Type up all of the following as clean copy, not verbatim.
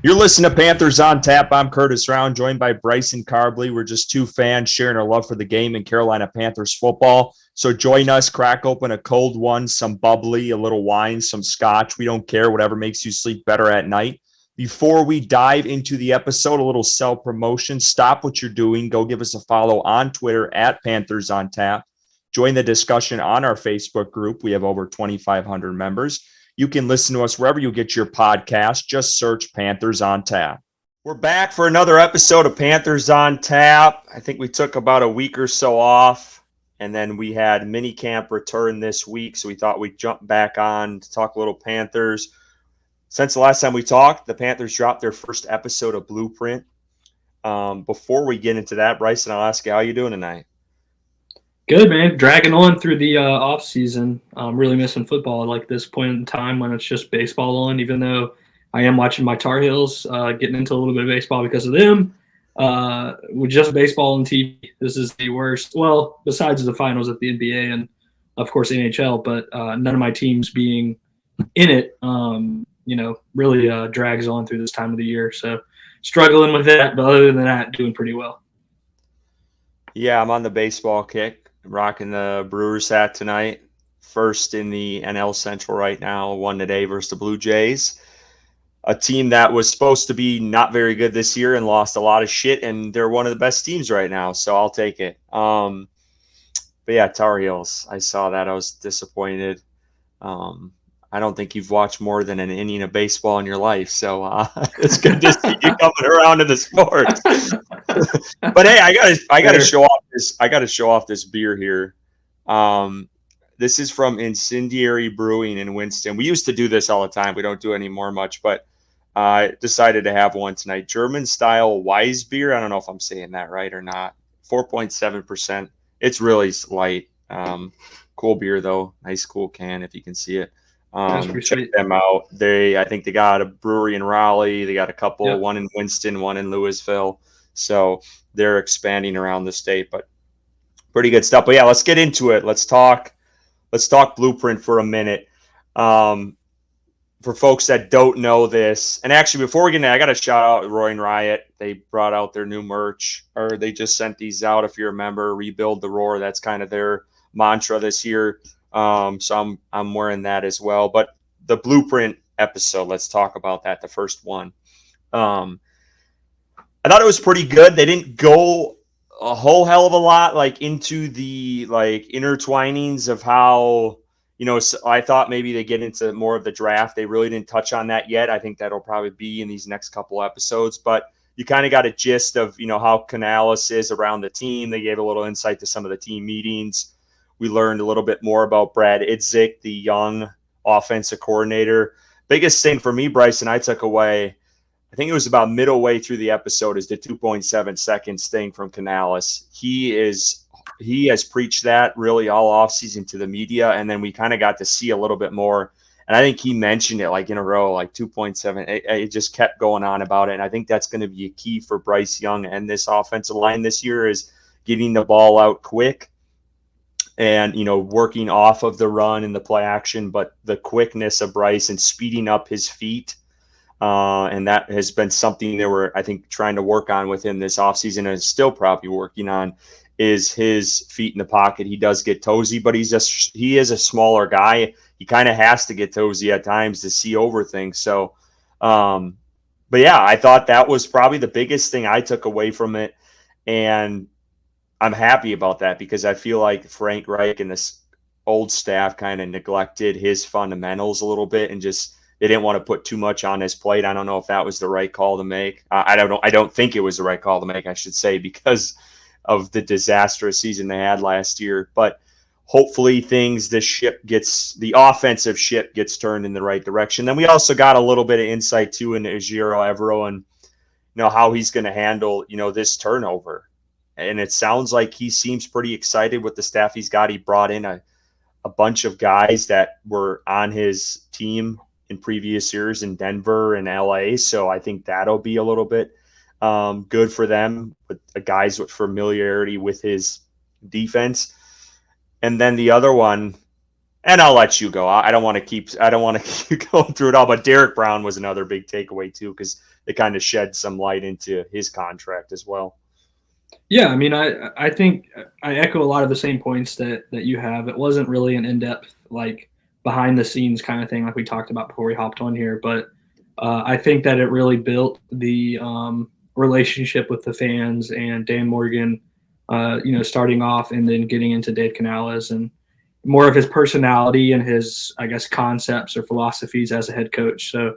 You're listening to Panthers on Tap. I'm Curtis Rauen, joined by Bryson Karbley. We're just two fans sharing our love for the game in Carolina Panthers football. So join us, crack open a cold one, some bubbly, a little wine, some scotch. We don't care, whatever makes you sleep better at night. Before we dive into the episode, a little self-promotion. Stop what you're doing. Go give us a follow on Twitter at Panthers on Tap. Join the discussion on our Facebook group. We have over 2,500 members. You can listen to us wherever you get your podcast. Just search Panthers on Tap. We're back for another episode of Panthers on Tap. I think we took about a week or so off, and then we had minicamp return this week, so we thought we'd jump back on to talk a little Panthers. Since the last time we talked, the Panthers dropped their first episode of Blueprint. Before we get into that, Bryson, I'll ask you, how you doing tonight? Good, man. Dragging on through the off season. I'm really missing football at like this point in time when it's just baseball on, even though I am watching my Tar Heels, getting into a little bit of baseball because of them. With just baseball and TV, this is the worst. Well, besides the finals of the NBA and, of course, NHL, but none of my teams being in it, really drags on through this time of the year. So struggling with that, but other than that, doing pretty well. Yeah, I'm on the baseball kick. Rocking the Brewers hat tonight. First in the NL Central right now. Won today versus the Blue Jays. A team that was supposed to be not very good this year and lost a lot of shit, and they're one of the best teams right now, so I'll take it. But yeah, Tar Heels. I saw that. I was disappointed. I don't think you've watched more than an inning of baseball in your life, so it's good to see you coming around to the sport. But hey, I gotta show off this. I gotta show off this beer here. This is from Incendiary Brewing in Winston. We used to do this all the time. We don't do it anymore much, but I decided to have one tonight. German style Weiss beer. I don't know if I'm saying that right or not. 4.7%. It's really light. Cool beer though. Nice cool can if you can see it. Check them out. I think they got a brewery in Raleigh. They got a couple, yep. One in Winston, one in Louisville. So they're expanding around the state, but pretty good stuff. But yeah, let's get into it. Let's talk Blueprint for a minute. For folks that don't know this, and actually before we get into that, I got to shout out Rauen Riot. They brought out their new merch, or they just sent these out. If you remember, Rebuild the Roar. That's kind of their mantra this year. So I'm wearing that as well. But the Blueprint episode, let's talk about that. The first one. I thought it was pretty good. They didn't go a whole hell of a lot into the intertwinings of how, I thought maybe they get into more of the draft. They really didn't touch on that yet. I think that'll probably be in these next couple episodes, but you kind of got a gist of, how Canales is around the team. They gave a little insight to some of the team meetings. We learned a little bit more about Brad Idzik, the young offensive coordinator. Biggest thing for me, Bryson, I took away, I think it was about middle way through the episode, is the 2.7 seconds thing from Canales. He has preached that really all offseason to the media, and then we kind of got to see a little bit more. And I think he mentioned it in a row, 2.7. It just kept going on about it. And I think that's going to be a key for Bryce Young and this offensive line this year, is getting the ball out quick and, working off of the run and the play action, but the quickness of Bryce and speeding up his feet. And that has been something they were, I think, trying to work on with him this offseason, and is still probably working on, is his feet in the pocket. He does get toesy, but he is a smaller guy. He kind of has to get toesy at times to see over things. So, but yeah, I thought that was probably the biggest thing I took away from it. And I'm happy about that, because I feel like Frank Reich and this old staff kind of neglected his fundamentals a little bit, and they didn't want to put too much on his plate. I don't know if that was the right call to make. I don't know. I don't think it was the right call to make, I should say, because of the disastrous season they had last year. But hopefully the offensive ship gets turned in the right direction. Then we also got a little bit of insight too into Ejiro Evero and how he's going to handle this turnover. And it sounds like he seems pretty excited with the staff he's got. He brought in a bunch of guys that were on his team in previous years in Denver and LA. So I think that'll be a little bit good for them, with guys with familiarity with his defense. And then the other one, and I'll let you go. I don't want to keep going through it all, but Derek Brown was another big takeaway too, because it kind of shed some light into his contract as well. Yeah, I mean, I think I echo a lot of the same points that you have. It wasn't really an in-depth, like, behind the scenes kind of thing like we talked about before we hopped on here, but I think that it really built the relationship with the fans and Dan Morgan, starting off and then getting into Dave Canales and more of his personality and his, I guess, concepts or philosophies as a head coach. So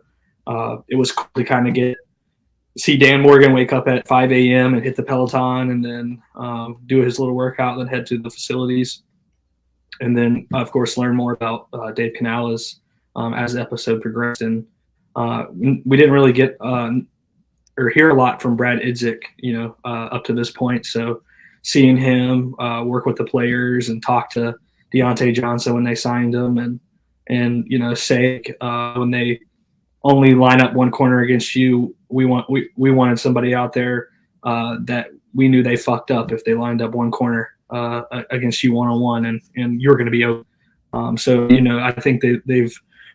it was cool to kind of see Dan Morgan wake up at 5 a.m. and hit the Peloton and then do his little workout, then head to the facilities. And then, of course, learn more about Dave Canales as the episode progressed. And we didn't really get or hear a lot from Brad Idzik, up to this point. So seeing him work with the players and talk to Deontay Johnson when they signed him and say when they only line up one corner against you, we wanted somebody out there that we knew they fucked up if they lined up one corner against you one-on-one and you're going to be open. So I think they've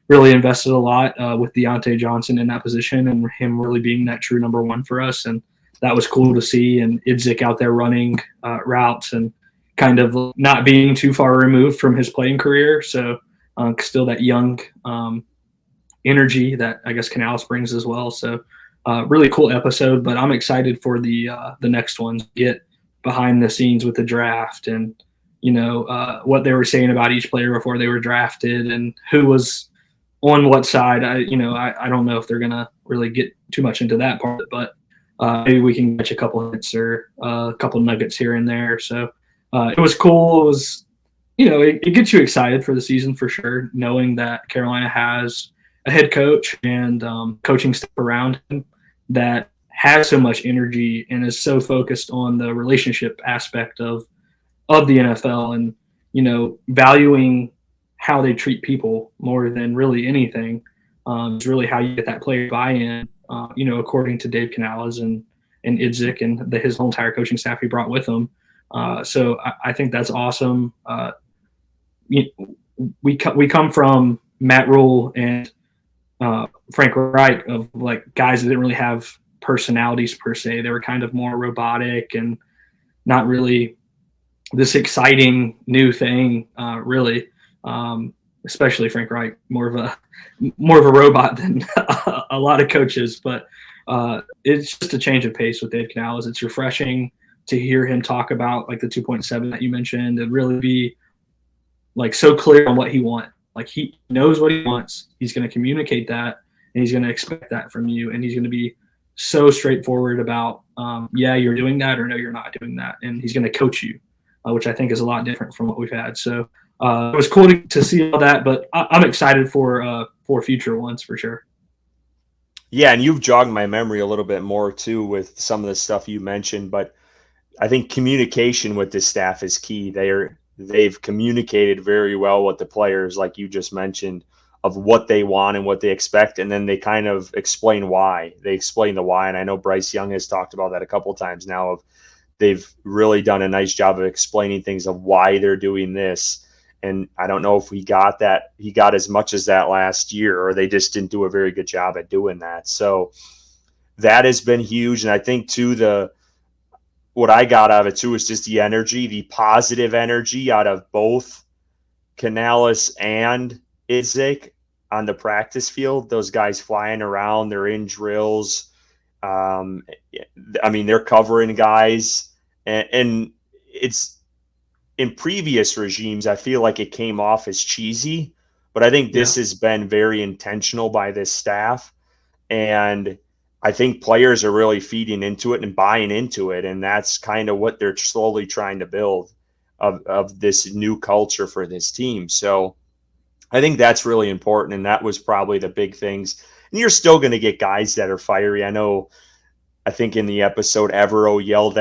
really invested a lot with Deontay Johnson in that position and him really being that true number one for us, and that was cool to see. And Idzik out there running routes and kind of not being too far removed from his playing career, so still that young energy that I guess Canales brings as well. So really cool episode, but I'm excited for the next ones. Get behind the scenes with the draft and what they were saying about each player before they were drafted and who was on what side. I don't know if they're gonna really get too much into that part, but maybe we can catch a couple hints or a couple nuggets here and there. So it was cool. It was it gets you excited for the season for sure, knowing that Carolina has a head coach and coaching staff around him that has so much energy and is so focused on the relationship aspect of the NFL and valuing how they treat people more than really anything. Is really how you get that player buy-in. According to Dave Canales and Idzik and his whole entire coaching staff he brought with him. So I think that's awesome. We come from Matt Rule and Frank Reich of like guys that didn't really have personalities per se. They were kind of more robotic and not really this exciting new thing, really. Especially Frank Reich, more of a robot than a lot of coaches. But it's just a change of pace with Dave Canales. It's refreshing to hear him talk about like the 2.7 that you mentioned and really be like so clear on what he wants. Like he knows what he wants. He's going to communicate that and he's going to expect that from you. And he's going to be so straightforward about, yeah, you're doing that or no, you're not doing that. And he's going to coach you, which I think is a lot different from what we've had. So it was cool to see all that, but I'm excited for future ones for sure. Yeah, and you've jogged my memory a little bit more too with some of the stuff you mentioned, but I think communication with this staff is key. They've communicated very well with the players, like you just mentioned, of what they want and what they expect, and then they kind of explain why. They explain the why, and I know Bryce Young has talked about that a couple of times now. Of they've really done a nice job of explaining things of why they're doing this. And I don't know if he got as much as that last year, or they just didn't do a very good job at doing that. So that has been huge. And I think too, what I got out of it too is just the energy, the positive energy out of both Canales and Idzik on the practice field. Those guys flying around, they're in drills. I mean, they're covering guys, and it's in previous regimes, I feel like it came off as cheesy, but I think this has been very intentional by this staff. And I think players are really feeding into it and buying into it. And that's kind of what they're slowly trying to build of this new culture for this team. So I think that's really important. And that was probably the big things. And you're still going to get guys that are fiery. I think in the episode, Evero yelled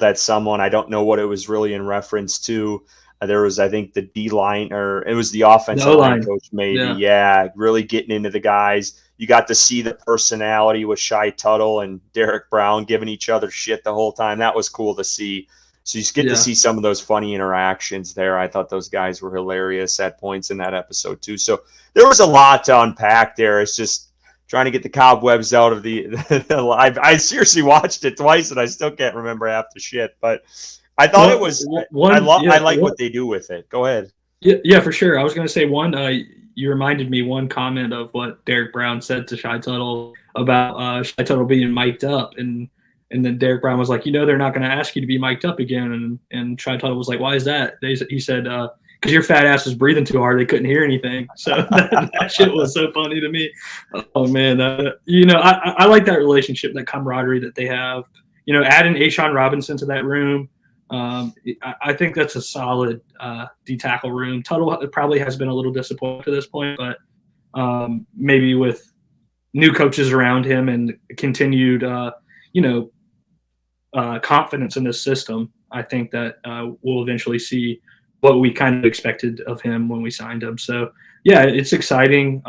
at someone. I don't know what it was really in reference to. There was, I think, the D-line, or it was the offensive line coach maybe. Yeah, really getting into the guys. You got to see the personality with Shai Tuttle and Derek Brown giving each other shit the whole time. That was cool to see. So you get to see some of those funny interactions there. I thought those guys were hilarious at points in that episode too. So there was a lot to unpack there. It's just trying to get the cobwebs out of the live. I seriously watched it twice and I still can't remember half the shit. But I thought it was. I like what they do with it. Go ahead. Yeah, for sure. I was going to say one. You reminded me one comment of what Derek Brown said to Shy Tuttle about Shy Tuttle being mic'd up, and then Derek Brown was like, they're not going to ask you to be mic'd up again, and Shy Tuttle was like, why is that? He said, because your fat ass was breathing too hard, they couldn't hear anything. So that shit was so funny to me. Oh man, I like that relationship, that camaraderie that they have. Adding Ashawn Robinson to that room. I think that's a solid D tackle room. Tuttle probably has been a little disappointed to this point, but maybe with new coaches around him and continued, confidence in this system, I think that we'll eventually see what we kind of expected of him when we signed him. So yeah, it's exciting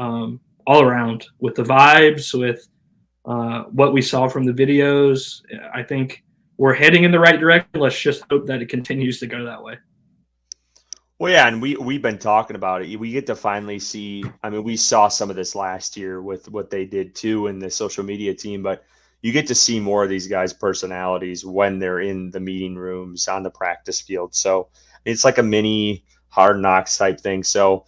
all around with the vibes, with what we saw from the videos. I think we're heading in the right direction. Let's just hope that it continues to go that way. Well, yeah, and we've been talking about it. We get to finally see. I mean, we saw some of this last year with what they did too in the social media team, but you get to see more of these guys' personalities when they're in the meeting rooms on the practice field. So it's like a mini Hard Knocks type thing. So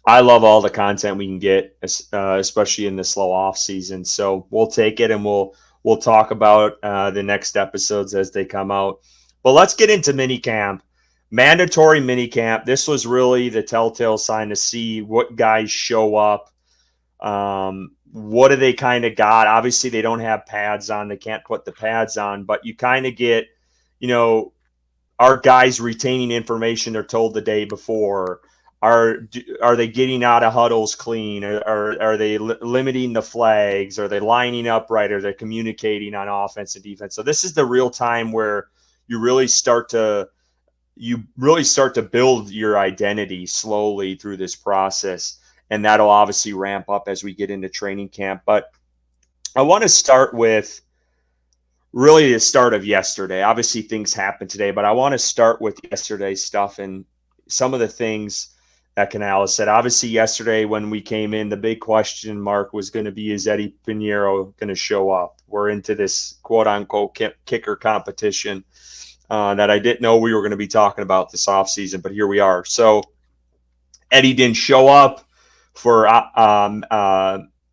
I love all the content we can get, especially in the slow off season. So we'll take it and we'll talk about the next episodes as they come out. But let's get into minicamp. Mandatory minicamp. This was really the telltale sign to see what guys show up. What do they kind of got? Obviously, they don't have pads on. They can't put the pads on, but you kind of get, are guys retaining information they're told the day before? Are they getting out of huddles clean? Are they limiting the flags? Are they lining up right? Are they communicating on offense and defense? So this is the real time where you really start to build your identity slowly through this process, and that'll obviously ramp up as we get into training camp. But I want to start with really the start of yesterday. Obviously, things happened today, but I want to start with yesterday's stuff and some of the things that Canales said. Obviously, yesterday when we came in, the big question mark was going to be, is Eddie Pinheiro going to show up? We're into this quote-unquote kicker competition that I didn't know we were going to be talking about this offseason, but here we are. So Eddie didn't show up for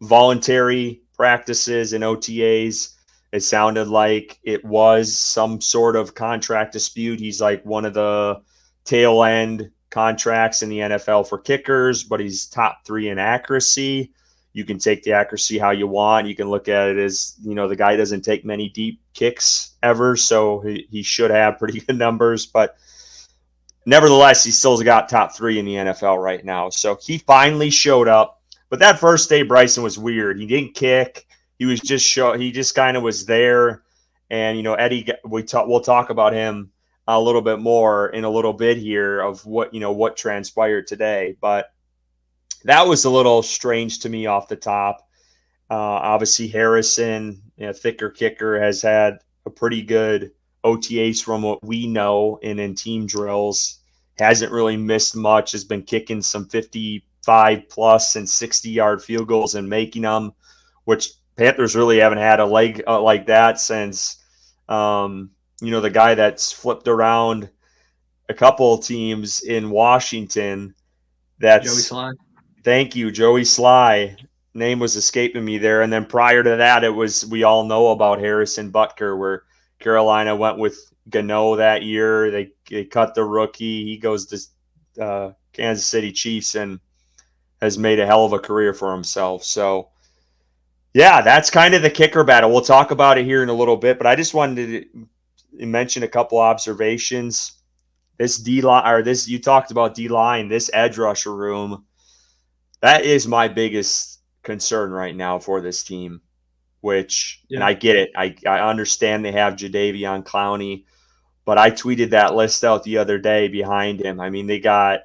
voluntary practices and OTAs. It sounded like it was some sort of contract dispute. He's like one of the tail end contracts in the NFL for kickers, but he's top 3 in accuracy. You can take the accuracy how you want. You can look at it as, the guy doesn't take many deep kicks ever, so he should have pretty good numbers. But nevertheless, he still got top 3 in the NFL right now. So he finally showed up. But that first day, Bryson was weird. He didn't kick. He was he just kind of was there. And, Eddie, we'll talk about him a little bit more in a little bit here of what transpired today. But that was a little strange to me off the top. Obviously, Harrison, thicker kicker, has had a pretty good OTAs from what we know, and in team drills, hasn't really missed much, has been kicking some 55 plus and 60-yard field goals and making them, which Panthers really haven't had a leg like that since, the guy that's flipped around a couple teams in Washington. That's Joey Sly. Thank you, Joey Sly. Name was escaping me there. And then prior to that, we all know about Harrison Butker, where Carolina went with Gano that year. They cut the rookie. He goes to Kansas City Chiefs and has made a hell of a career for himself. So, yeah, that's kind of the kicker battle. We'll talk about it here in a little bit, but I just wanted to mention a couple observations. This D-line, or this, you talked about D-line, this edge rusher room, that is my biggest concern right now for this team, and I get it. I understand they have Jadeveon Clowney, but I tweeted that list out the other day behind him. I mean, they got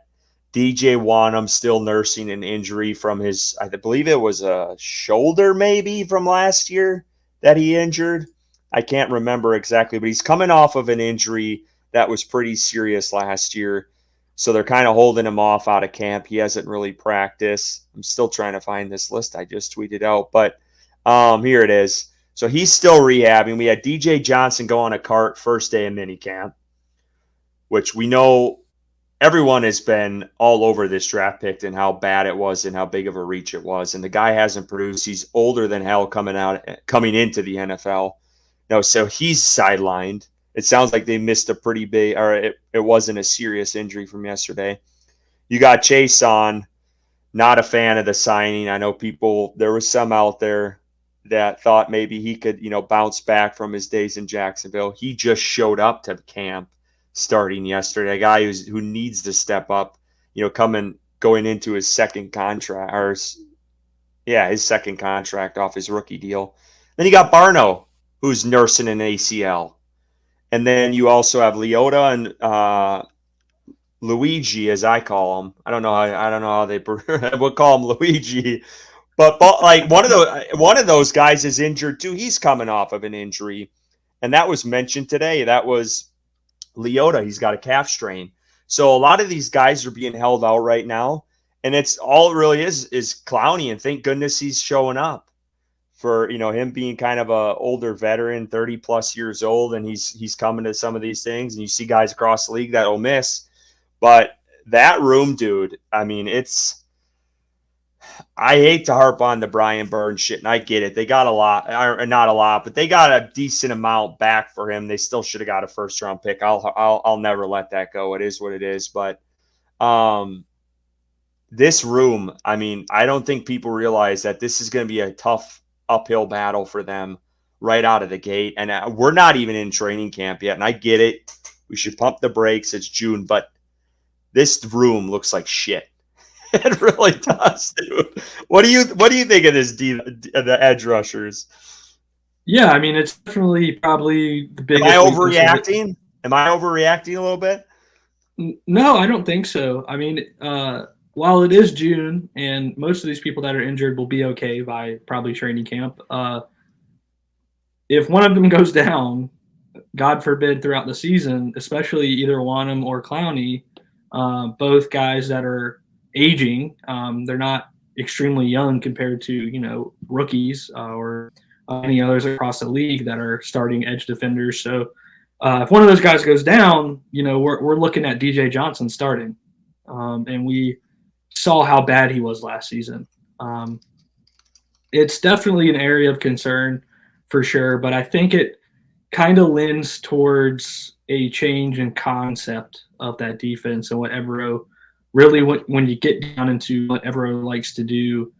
DJ Wanham still nursing an injury from his, I believe it was a shoulder maybe from last year that he injured. I can't remember exactly, but he's coming off of an injury that was pretty serious last year. So they're kind of holding him off out of camp. He hasn't really practiced. I'm still trying to find this list I just tweeted out. But Here it is. So he's still rehabbing. We had DJ Johnson go on a cart first day of minicamp, which we know everyone has been all over this draft pick and how bad it was and how big of a reach it was. And the guy hasn't produced. He's older than hell coming into the NFL. No, so he's sidelined. It sounds like they missed a pretty big, or it wasn't a serious injury from yesterday. You got Chase on. Not a fan of the signing. I know there was some out there that thought maybe he could, bounce back from his days in Jacksonville. He just showed up to camp starting yesterday. A guy who needs to step up, going into his second contract, his second contract off his rookie deal. Then you got Barno, who's nursing an ACL, and then you also have Leota and Luigi, as I call him. I don't know how they would call him Luigi, but like one of those guys is injured too. He's coming off of an injury, and that was mentioned today. That was Leota. He's got a calf strain. So a lot of these guys are being held out right now, and it's all it really is Clowney, and thank goodness he's showing up for him being kind of a older veteran, 30 plus years old, and he's coming to some of these things, and you see guys across the league that'll miss. But that room, dude, I mean, I hate to harp on the Brian Burns shit, and I get it. They got a lot, or not a lot, but they got a decent amount back for him. They still should have got a first round pick. I'll never let that go. It is what it is. But this room, I mean, I don't think people realize that this is going to be a tough uphill battle for them right out of the gate. And we're not even in training camp yet. And I get it. We should pump the brakes. It's June, but this room looks like shit. It really does, dude. What do you think of this the edge rushers? Yeah, I mean, it's definitely probably the biggest. Am I overreacting? Am I overreacting a little bit? No, I don't think so. I mean, while it is June and most of these people that are injured will be okay by probably training camp, if one of them goes down, God forbid, throughout the season, especially either Wanham or Clowney, both guys that are aging, they're not extremely young compared to rookies or any others across the league that are starting edge defenders. So if one of those guys goes down, we're looking at DJ Johnson starting, and we saw how bad he was last season. It's definitely an area of concern for sure, but I think it kind of lends towards a change in concept of that defense and what Evero really, when you get down into what Evero likes to do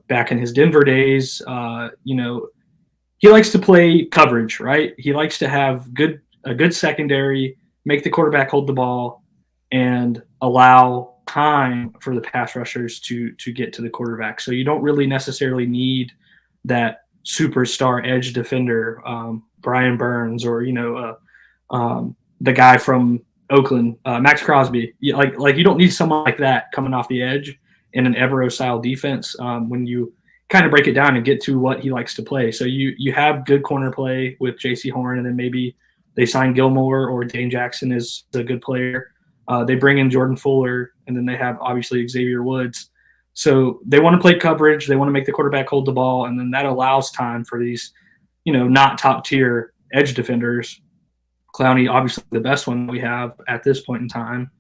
back in his Denver days, he likes to play coverage, right? He likes to have a good secondary, make the quarterback hold the ball, and allow time for the pass rushers to get to the quarterback. So you don't really necessarily need that superstar edge defender, Brian Burns, or the guy from Oakland, Max Crosby. Like you don't need someone like that coming off the edge in an Evero style defense when you kind of break it down and get to what he likes to play. So you have good corner play with J.C. Horn, and then maybe they sign Gilmore or Dane Jackson is a good player. They bring in Jordan Fuller, and then they have obviously Xavier Woods. So they want to play coverage. They want to make the quarterback hold the ball, and then that allows time for these, not top tier edge defenders. Clowney, obviously the best one we have at this point in time,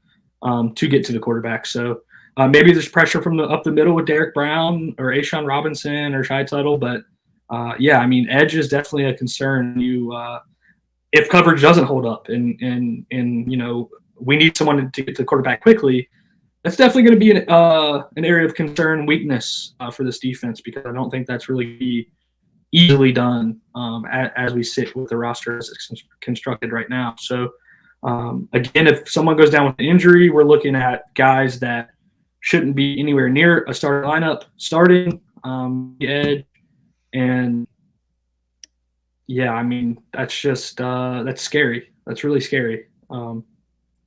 to get to the quarterback. So maybe there's pressure from up the middle with Derek Brown or Ashawn Robinson or Shai Tuttle, but yeah, I mean, edge is definitely a concern. If coverage doesn't hold up, and we need someone to get to the quarterback quickly, that's definitely going to be an area of concern, weakness for this defense, because I don't think that's really easily done as we sit with the roster as it's constructed right now. So, again, if someone goes down with an injury, we're looking at guys that shouldn't be anywhere near a starting lineup starting the edge. And, yeah, I mean, that's just that's scary. That's really scary.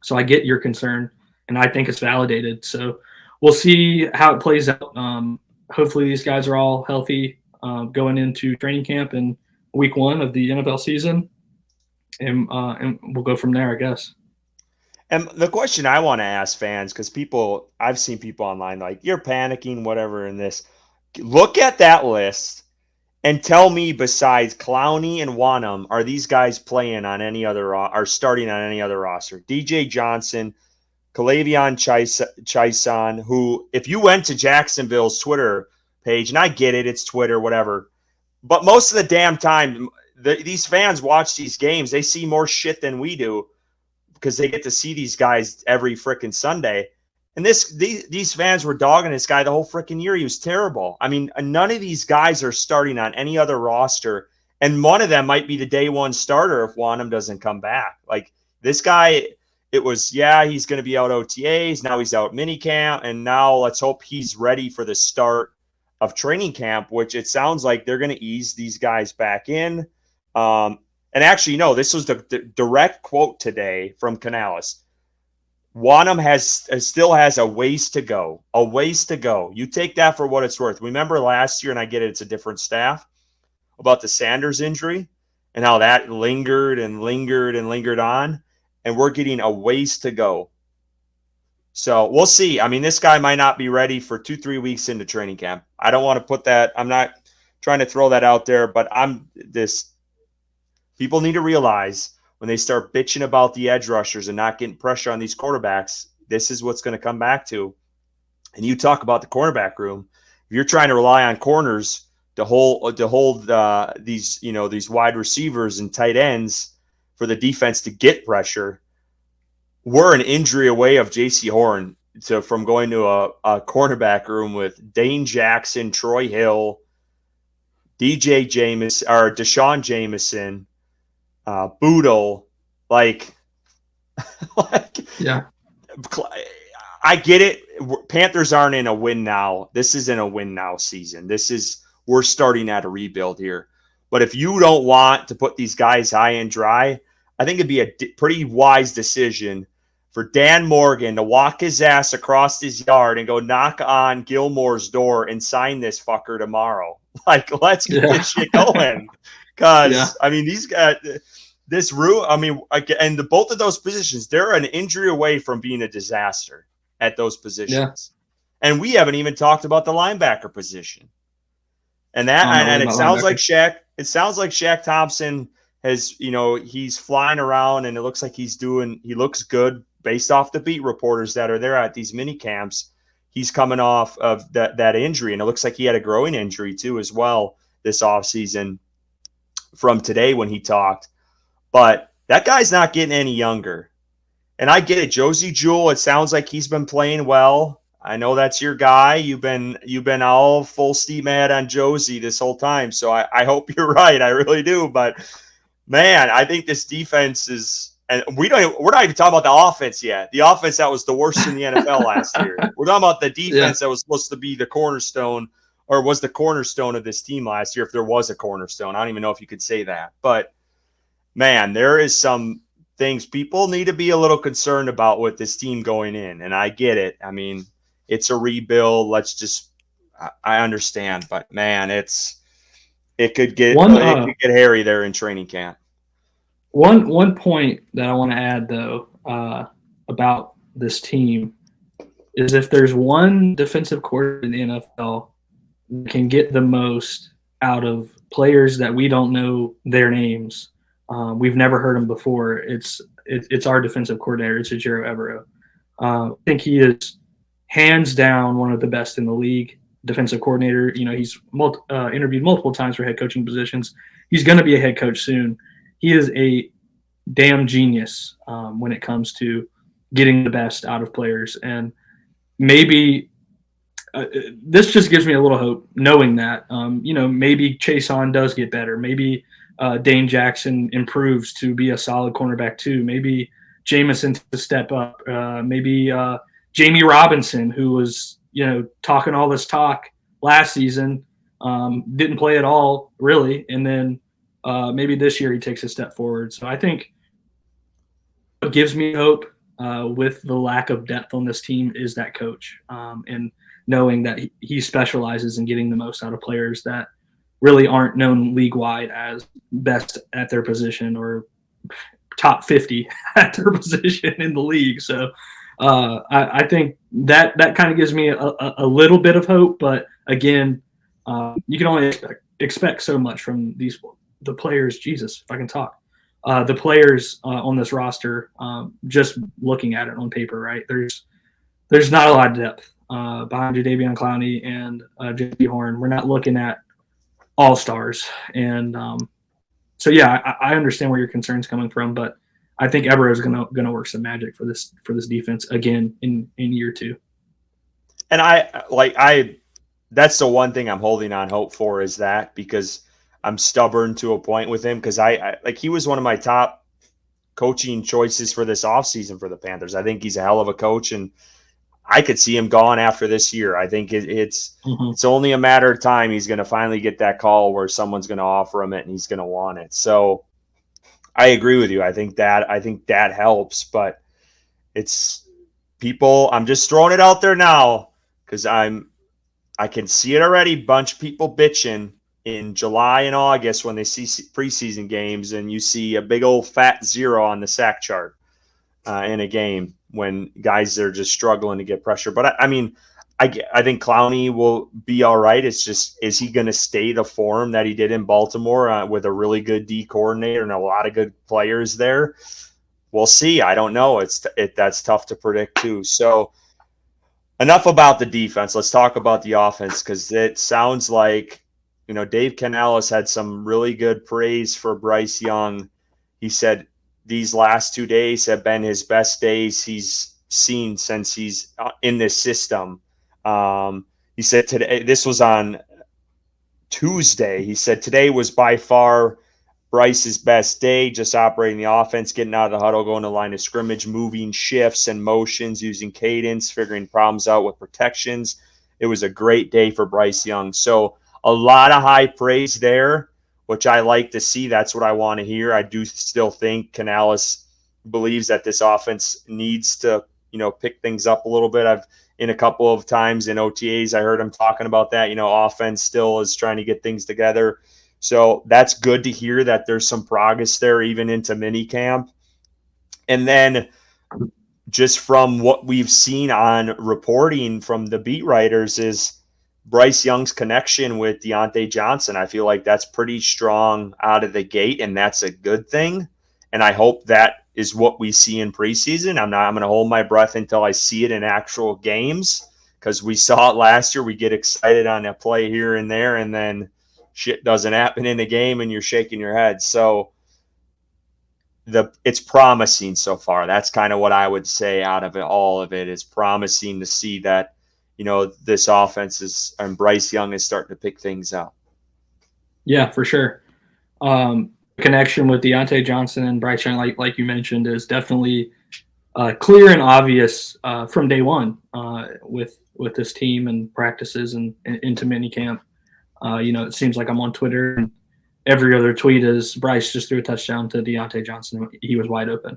So I get your concern, and I think it's validated. So we'll see how it plays out. Hopefully these guys are all healthy going into training camp in week 1 of the NFL season, and we'll go from there, I guess. And the question I want to ask fans, because I've seen people online like, you're panicking, whatever, in this. Look at that list And tell me, besides Clowney and Wanham, are these guys playing on any other are starting on any other roster? DJ Johnson, Kalavion Chaisson, who, if you went to Jacksonville's Twitter page, and I get it, it's Twitter, whatever, but most of the damn time, these fans watch these games, they see more shit than we do because they get to see these guys every freaking Sunday. And these fans were dogging this guy the whole freaking year. He was terrible. I mean, none of these guys are starting on any other roster, and one of them might be the day one starter if Wanham doesn't come back. Like this guy, it was, yeah, he's going to be out OTAs. Now he's out minicamp, and now let's hope he's ready for the start of training camp, which it sounds like they're going to ease these guys back in. And actually, no, this was the direct quote today from Canales. Wanham still has a ways to go. A ways to go. You take that for what it's worth. Remember last year, and I get it, it's a different staff, about the Sanders injury and how that lingered and lingered and lingered on, and we're getting a ways to go. So we'll see. I mean, this guy might not be ready for 2-3 weeks into training camp. I don't want to put that. I'm not trying to throw that out there, but people need to realize when they start bitching about the edge rushers and not getting pressure on these quarterbacks, this is what's going to come back to. And you talk about the cornerback room. If you're trying to rely on corners to hold these wide receivers and tight ends for the defense to get pressure, we're an injury away of J.C. Horn from going to a cornerback room with Dane Jackson, Troy Hill, Deshaun Jameson, Boodle, yeah. I get it. Panthers aren't in a win now. This isn't a win now season. We're starting at a rebuild here. But if you don't want to put these guys high and dry, I think it'd be a pretty wise decision for Dan Morgan to walk his ass across his yard and go knock on Gilmore's door and sign this fucker tomorrow. Let's get this shit going. Because, I mean, these guys, this room, I mean, and both of those positions, they're an injury away from being a disaster at those positions. Yeah. And we haven't even talked about the linebacker position. And it sounds like Shaq Thompson has, he's flying around, and it looks like he looks good based off the beat reporters that are there at these mini camps. He's coming off of that injury, and it looks like he had a growing injury too as well this offseason from today when he talked. But that guy's not getting any younger. And I get it. Josie Jewell, it sounds like he's been playing well. I know that's your guy. You've been all full steam ahead on Josie this whole time. So I hope you're right. I really do. But man, I think this defense is, and we're not even talking about the offense yet. The offense that was the worst in the NFL last year. We're talking about the defense that was supposed to be the cornerstone, or was the cornerstone of this team last year, if there was a cornerstone. I don't even know if you could say that. But man, there is some things people need to be a little concerned about with this team going in. And I get it. I mean, it's a rebuild. I understand, but man, it could get hairy there in training camp. One point that I want to add though, about this team is, if there's one defensive coordinator in the NFL that can get the most out of players that we don't know their names, we've never heard them before, it's our defensive coordinator. It's Ejiro Evero. I think he is hands down one of the best in the league. Defensive coordinator. He's interviewed multiple times for head coaching positions. He's going to be a head coach soon. He is a damn genius when it comes to getting the best out of players. And maybe this just gives me a little hope knowing that, maybe Chaisson does get better. Maybe Dane Jackson improves to be a solid cornerback too. Maybe Jameson to step up. Maybe Jamie Robinson, who was, talking all this talk last season, didn't play at all really. And then maybe this year he takes a step forward. So I think what gives me hope with the lack of depth on this team is that coach, and knowing that he specializes in getting the most out of players that really aren't known league-wide as best at their position or top 50 at their position in the league. So I think that kind of gives me a little bit of hope. But again, you can only expect so much from the players. Jesus, if I can talk. The players on this roster, just looking at it on paper, right? There's not a lot of depth behind Jadeveon Clowney and J.P. Horn. We're not looking at all stars, and so yeah, I understand where your concern's coming from, but I think Evero is gonna work some magic for this defense again in year 2. And that's the one thing I'm holding on hope for, is that, because I'm stubborn to a point with him, because I he was one of my top coaching choices for this offseason for the Panthers. I think he's a hell of a coach, and I could see him gone after this year. I think it's only a matter of time. He's going to finally get that call where someone's going to offer him it and he's going to want it. So I agree with you. I think that helps, but it's people. I'm just throwing it out there now because I can see it already. Bunch of people bitching in July and August when they see preseason games, and you see a big old fat 0 on the sack chart in a game when guys are just struggling to get pressure. But I mean, I think Clowney will be all right. It's just, is he going to stay the form that he did in Baltimore with a really good D coordinator and a lot of good players there? We'll see. I don't know. That's tough to predict too. So enough about the defense. Let's talk about the offense, because it sounds like, Dave Canales had some really good praise for Bryce Young. He said these last 2 days have been his best days he's seen since he's in this system. He said today, this was on Tuesday, he said today was by far Bryce's best day, just operating the offense, getting out of the huddle, going to the line of scrimmage, moving shifts and motions, using cadence, figuring problems out with protections. It was a great day for Bryce Young. So a lot of high praise there, which I like to see. That's what I want to hear. I do still think Canales believes that this offense needs to, pick things up a little bit. In a couple of times in OTAs, I heard him talking about that. Offense still is trying to get things together. So that's good to hear that there's some progress there, even into minicamp. And then just from what we've seen on reporting from the beat writers is Bryce Young's connection with Deontay Johnson. I feel like that's pretty strong out of the gate, and that's a good thing. And I hope that is what we see in preseason. I'm going to hold my breath until I see it in actual games, because we saw it last year. We get excited on a play here and there, and then shit doesn't happen in the game, and you're shaking your head. So it's promising so far. That's kind of what I would say out of it. All of it is promising to see that, this offense is, and Bryce Young is starting to pick things up. Yeah, for sure. Connection with Deontay Johnson and Bryce Young, like you mentioned, is definitely clear and obvious from day one with this team and practices and into minicamp. It seems like I'm on Twitter and every other tweet is Bryce just threw a touchdown to Deontay Johnson. He was wide open.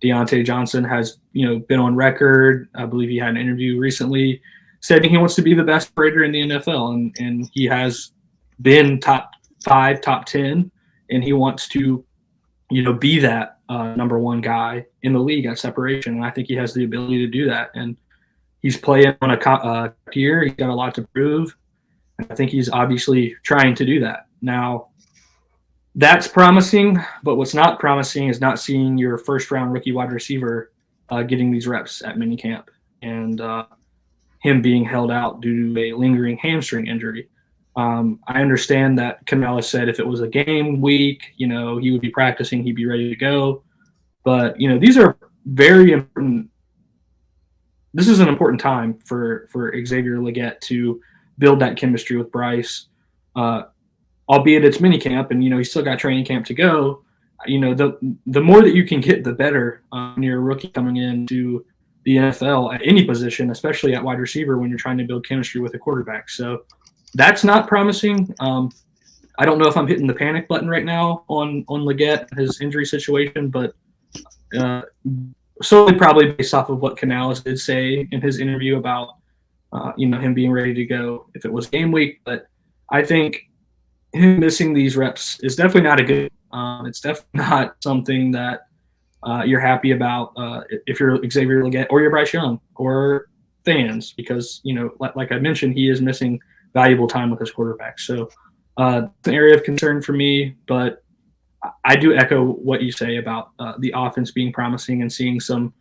Deontay Johnson has, been on record. I believe he had an interview recently saying he wants to be the best operator in the NFL, and he has been top 5, top 10, and he wants to, be that number one guy in the league at separation. And I think he has the ability to do that. And he's playing on a tier. He's got a lot to prove. I think he's obviously trying to do that. Now, that's promising, but what's not promising is not seeing your first-round rookie wide receiver getting these reps at minicamp and him being held out due to a lingering hamstring injury. I understand that Canales said if it was a game week, he would be practicing, he'd be ready to go. But, these are very important. This is an important time for Xavier Legette to build that chemistry with Bryce. Albeit it's minicamp and, he's still got training camp to go. The more that you can get, the better when you're a rookie coming into the NFL at any position, especially at wide receiver when you're trying to build chemistry with a quarterback. So that's not promising. I don't know if I'm hitting the panic button right now on Legette, his injury situation, but solely probably based off of what Canales did say in his interview about, him being ready to go if it was game week. But I think him missing these reps is definitely not a good. It's definitely not something that you're happy about if you're Xavier Legette or you're Bryce Young or fans, because like I mentioned, he is missing valuable time with his quarterback. So It's an area of concern for me, but I do echo what you say about the offense being promising and seeing some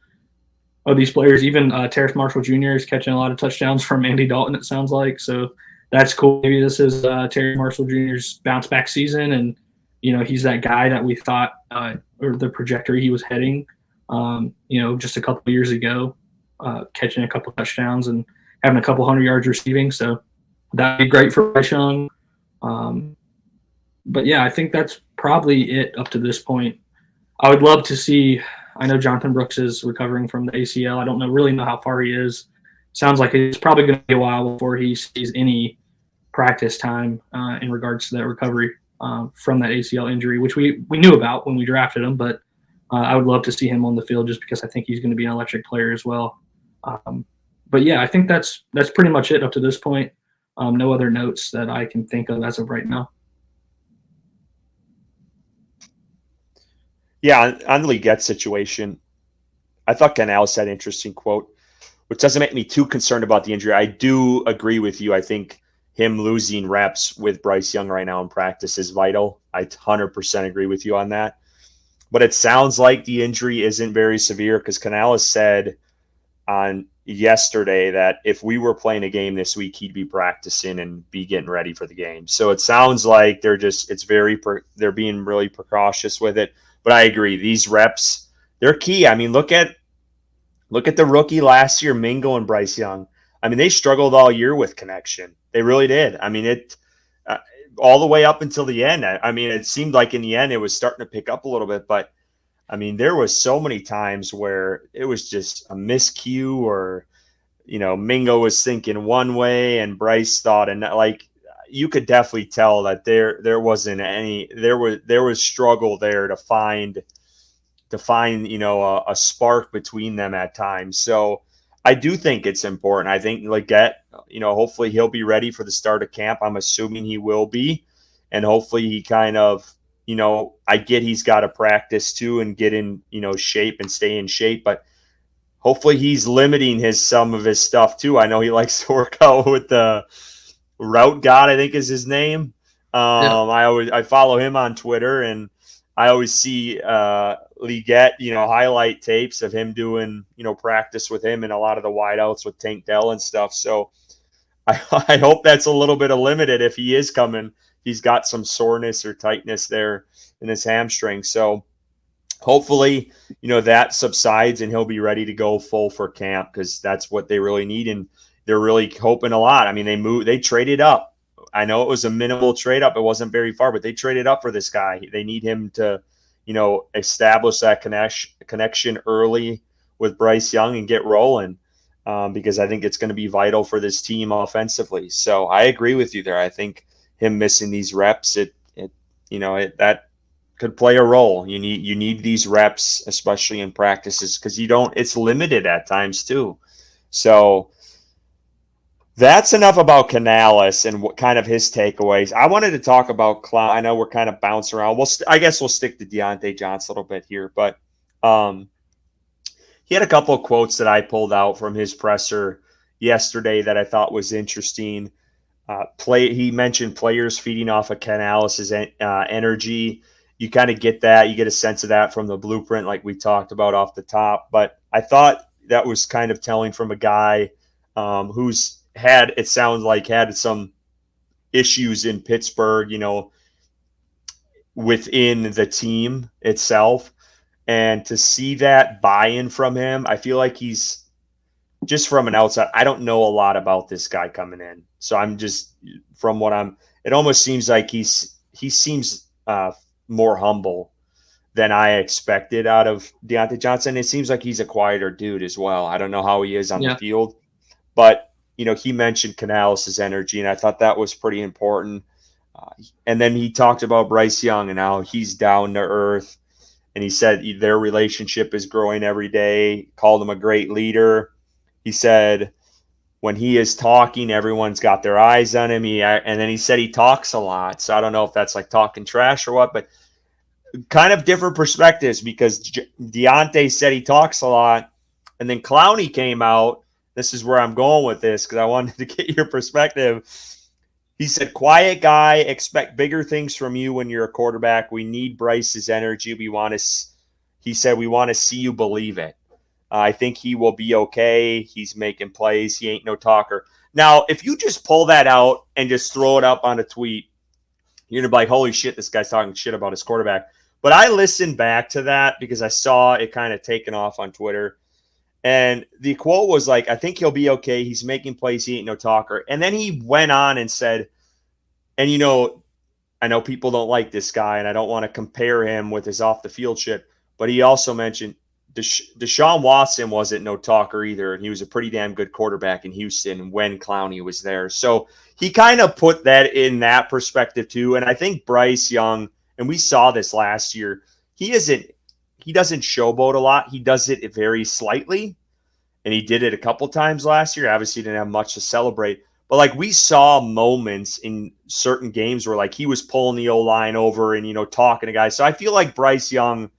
of these players. Even Terrace Marshall Jr. is catching a lot of touchdowns from Andy Dalton, it sounds like. So that's cool. Maybe this is Terrace Marshall Jr.'s bounce back season, and he's that guy that we thought or the trajectory he was heading. Just a couple of years ago, catching a couple of touchdowns and having a couple 100 yards receiving. So that'd be great for Bryce Young. But yeah, I think that's probably it up to this point. I would love to see. I know Jonathan Brooks is recovering from the ACL. I don't really know how far he is. Sounds like it's probably going to be a while before he sees any practice time in regards to that recovery from that ACL injury, which we knew about when we drafted him. But I would love to see him on the field just because I think he's going to be an electric player as well. But yeah, I think that's pretty much it up to this point. No other notes that I can think of as of right now. Yeah, on the Leggett situation, I thought Canales had an interesting quote, which doesn't make me too concerned about the injury. I do agree with you. I think him losing reps with Bryce Young right now in practice is vital. I 100% agree with you on that. But it sounds like the injury isn't very severe because Canales said on yesterday that if we were playing a game this week, he'd be practicing and be getting ready for the game. So it sounds like they're being really precautious with it. But I agree, these reps, they're key. I mean, look at the rookie last year, Mingo and Bryce Young. I mean, they struggled all year with connection. They really did. I mean, all the way up until the end. I mean, it seemed like in the end it was starting to pick up a little bit, but I mean, there was so many times where it was just a miscue, or Mingo was thinking one way and Bryce thought, and like you could definitely tell that there wasn't any there was struggle there to find a spark between them at times. So I do think it's important. I think Leggett, hopefully he'll be ready for the start of camp. I'm assuming he will be, and hopefully he kind of I get he's got to practice too and get in shape and stay in shape, but hopefully he's limiting some of his stuff too. I know he likes to work out with the Route God, I think is his name. Yeah. I follow him on Twitter, and I always see Leggett, highlight tapes of him doing, practice with him and a lot of the wideouts with Tank Dell and stuff. So I hope that's a little bit of limited if he is coming. He's got some soreness or tightness there in his hamstring. So hopefully, that subsides and he'll be ready to go full for camp, because that's what they really need. And they're really hoping a lot. I mean, they traded up. I know it was a minimal trade up. It wasn't very far, but they traded up for this guy. They need him to, establish that connection early with Bryce Young and get rolling, because I think it's going to be vital for this team offensively. So I agree with you there. I think him missing these reps, that could play a role. You need these reps, especially in practices, because it's limited at times too. So that's enough about Canales and what kind of his takeaways. I wanted to talk about Clown. I know we're kind of bouncing around. I guess we'll stick to Deontay Johnson a little bit here, but he had a couple of quotes that I pulled out from his presser yesterday that I thought was interesting. He mentioned players feeding off of Canales' energy. You kind of get that. You get a sense of that from the blueprint, like we talked about off the top. But I thought that was kind of telling from a guy who's had some issues in Pittsburgh, within the team itself. And to see that buy-in from him, I feel like he's just from an outside. I don't know a lot about this guy coming in. So I'm just it almost seems like he seems more humble than I expected out of Deontay Johnson. It seems like he's a quieter dude as well. I don't know how he is on the field, but he mentioned Canales' energy, and I thought that was pretty important. And then he talked about Bryce Young and how he's down to earth, and he said their relationship is growing every day. Called him a great leader. He said when he is talking, everyone's got their eyes on him. And then he said he talks a lot. So I don't know if that's like talking trash or what, but kind of different perspectives, because Deontay said he talks a lot. And then Clowney came out. This is where I'm going with this, because I wanted to get your perspective. He said, quiet guy, expect bigger things from you when you're a quarterback. We need Bryce's energy. He said, we want to see you believe it. I think he will be okay. He's making plays. He ain't no talker. Now, if you just pull that out and just throw it up on a tweet, you're going to be like, holy shit, this guy's talking shit about his quarterback. But I listened back to that because I saw it kind of taken off on Twitter. And the quote was like, I think he'll be okay. He's making plays. He ain't no talker. And then he went on and said, and I know people don't like this guy, and I don't want to compare him with his off the field shit, but he also mentioned Deshaun Watson wasn't no talker either, and he was a pretty damn good quarterback in Houston when Clowney was there. So he kind of put that in that perspective too. And I think Bryce Young, and we saw this last year, he doesn't showboat a lot. He does it very slightly, and he did it a couple times last year. Obviously, he didn't have much to celebrate. But like we saw moments in certain games where like he was pulling the O-line over and talking to guys. So I feel like Bryce Young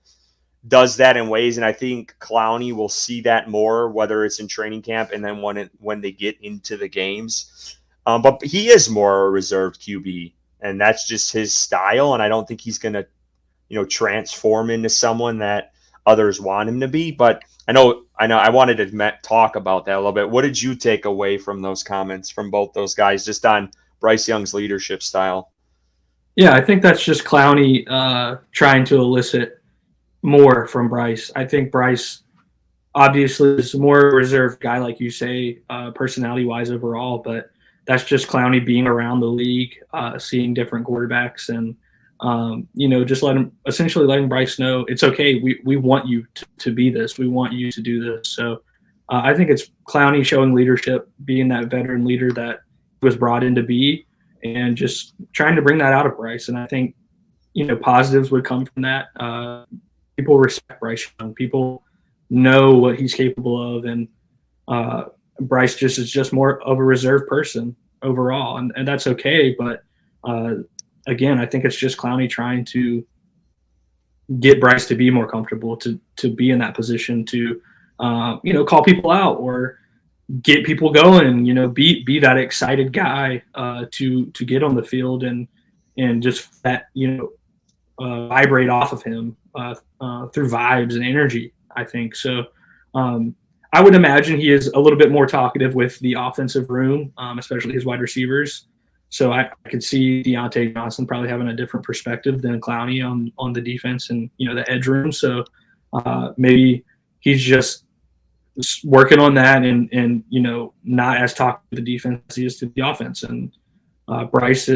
does that in ways, and I think Clowney will see that more, whether it's in training camp and then when they get into the games. But he is more a reserved QB, and that's just his style. And I don't think he's going to transform into someone that others want him to be. But I know. I wanted to talk about that a little bit. What did you take away from those comments from both those guys, just on Bryce Young's leadership style? Yeah, I think that's just Clowney trying to elicit more from Bryce. I think Bryce obviously is a more reserved guy, like you say, personality-wise overall, but that's just Clowney being around the league, seeing different quarterbacks, and just letting Bryce know it's okay. We want you to be this. We want you to do this. So I think it's Clowney showing leadership, being that veteran leader that he was brought in to be, and just trying to bring that out of Bryce. And I think positives would come from that. People respect Bryce Young. People know what he's capable of, and Bryce is just more of a reserved person overall, and that's okay. But again, I think it's just Clowney trying to get Bryce to be more comfortable, to be in that position, to call people out or get people going. Be that excited guy to get on the field and just that vibrate off of him through vibes and energy. I think so. I would imagine he is a little bit more talkative with the offensive room, especially his wide receivers. So I could see Deontay Johnson probably having a different perspective than Clowney on the defense and the edge room. So maybe he's just working on that and not as talkative to the defense as he is to the offense. And Bryce,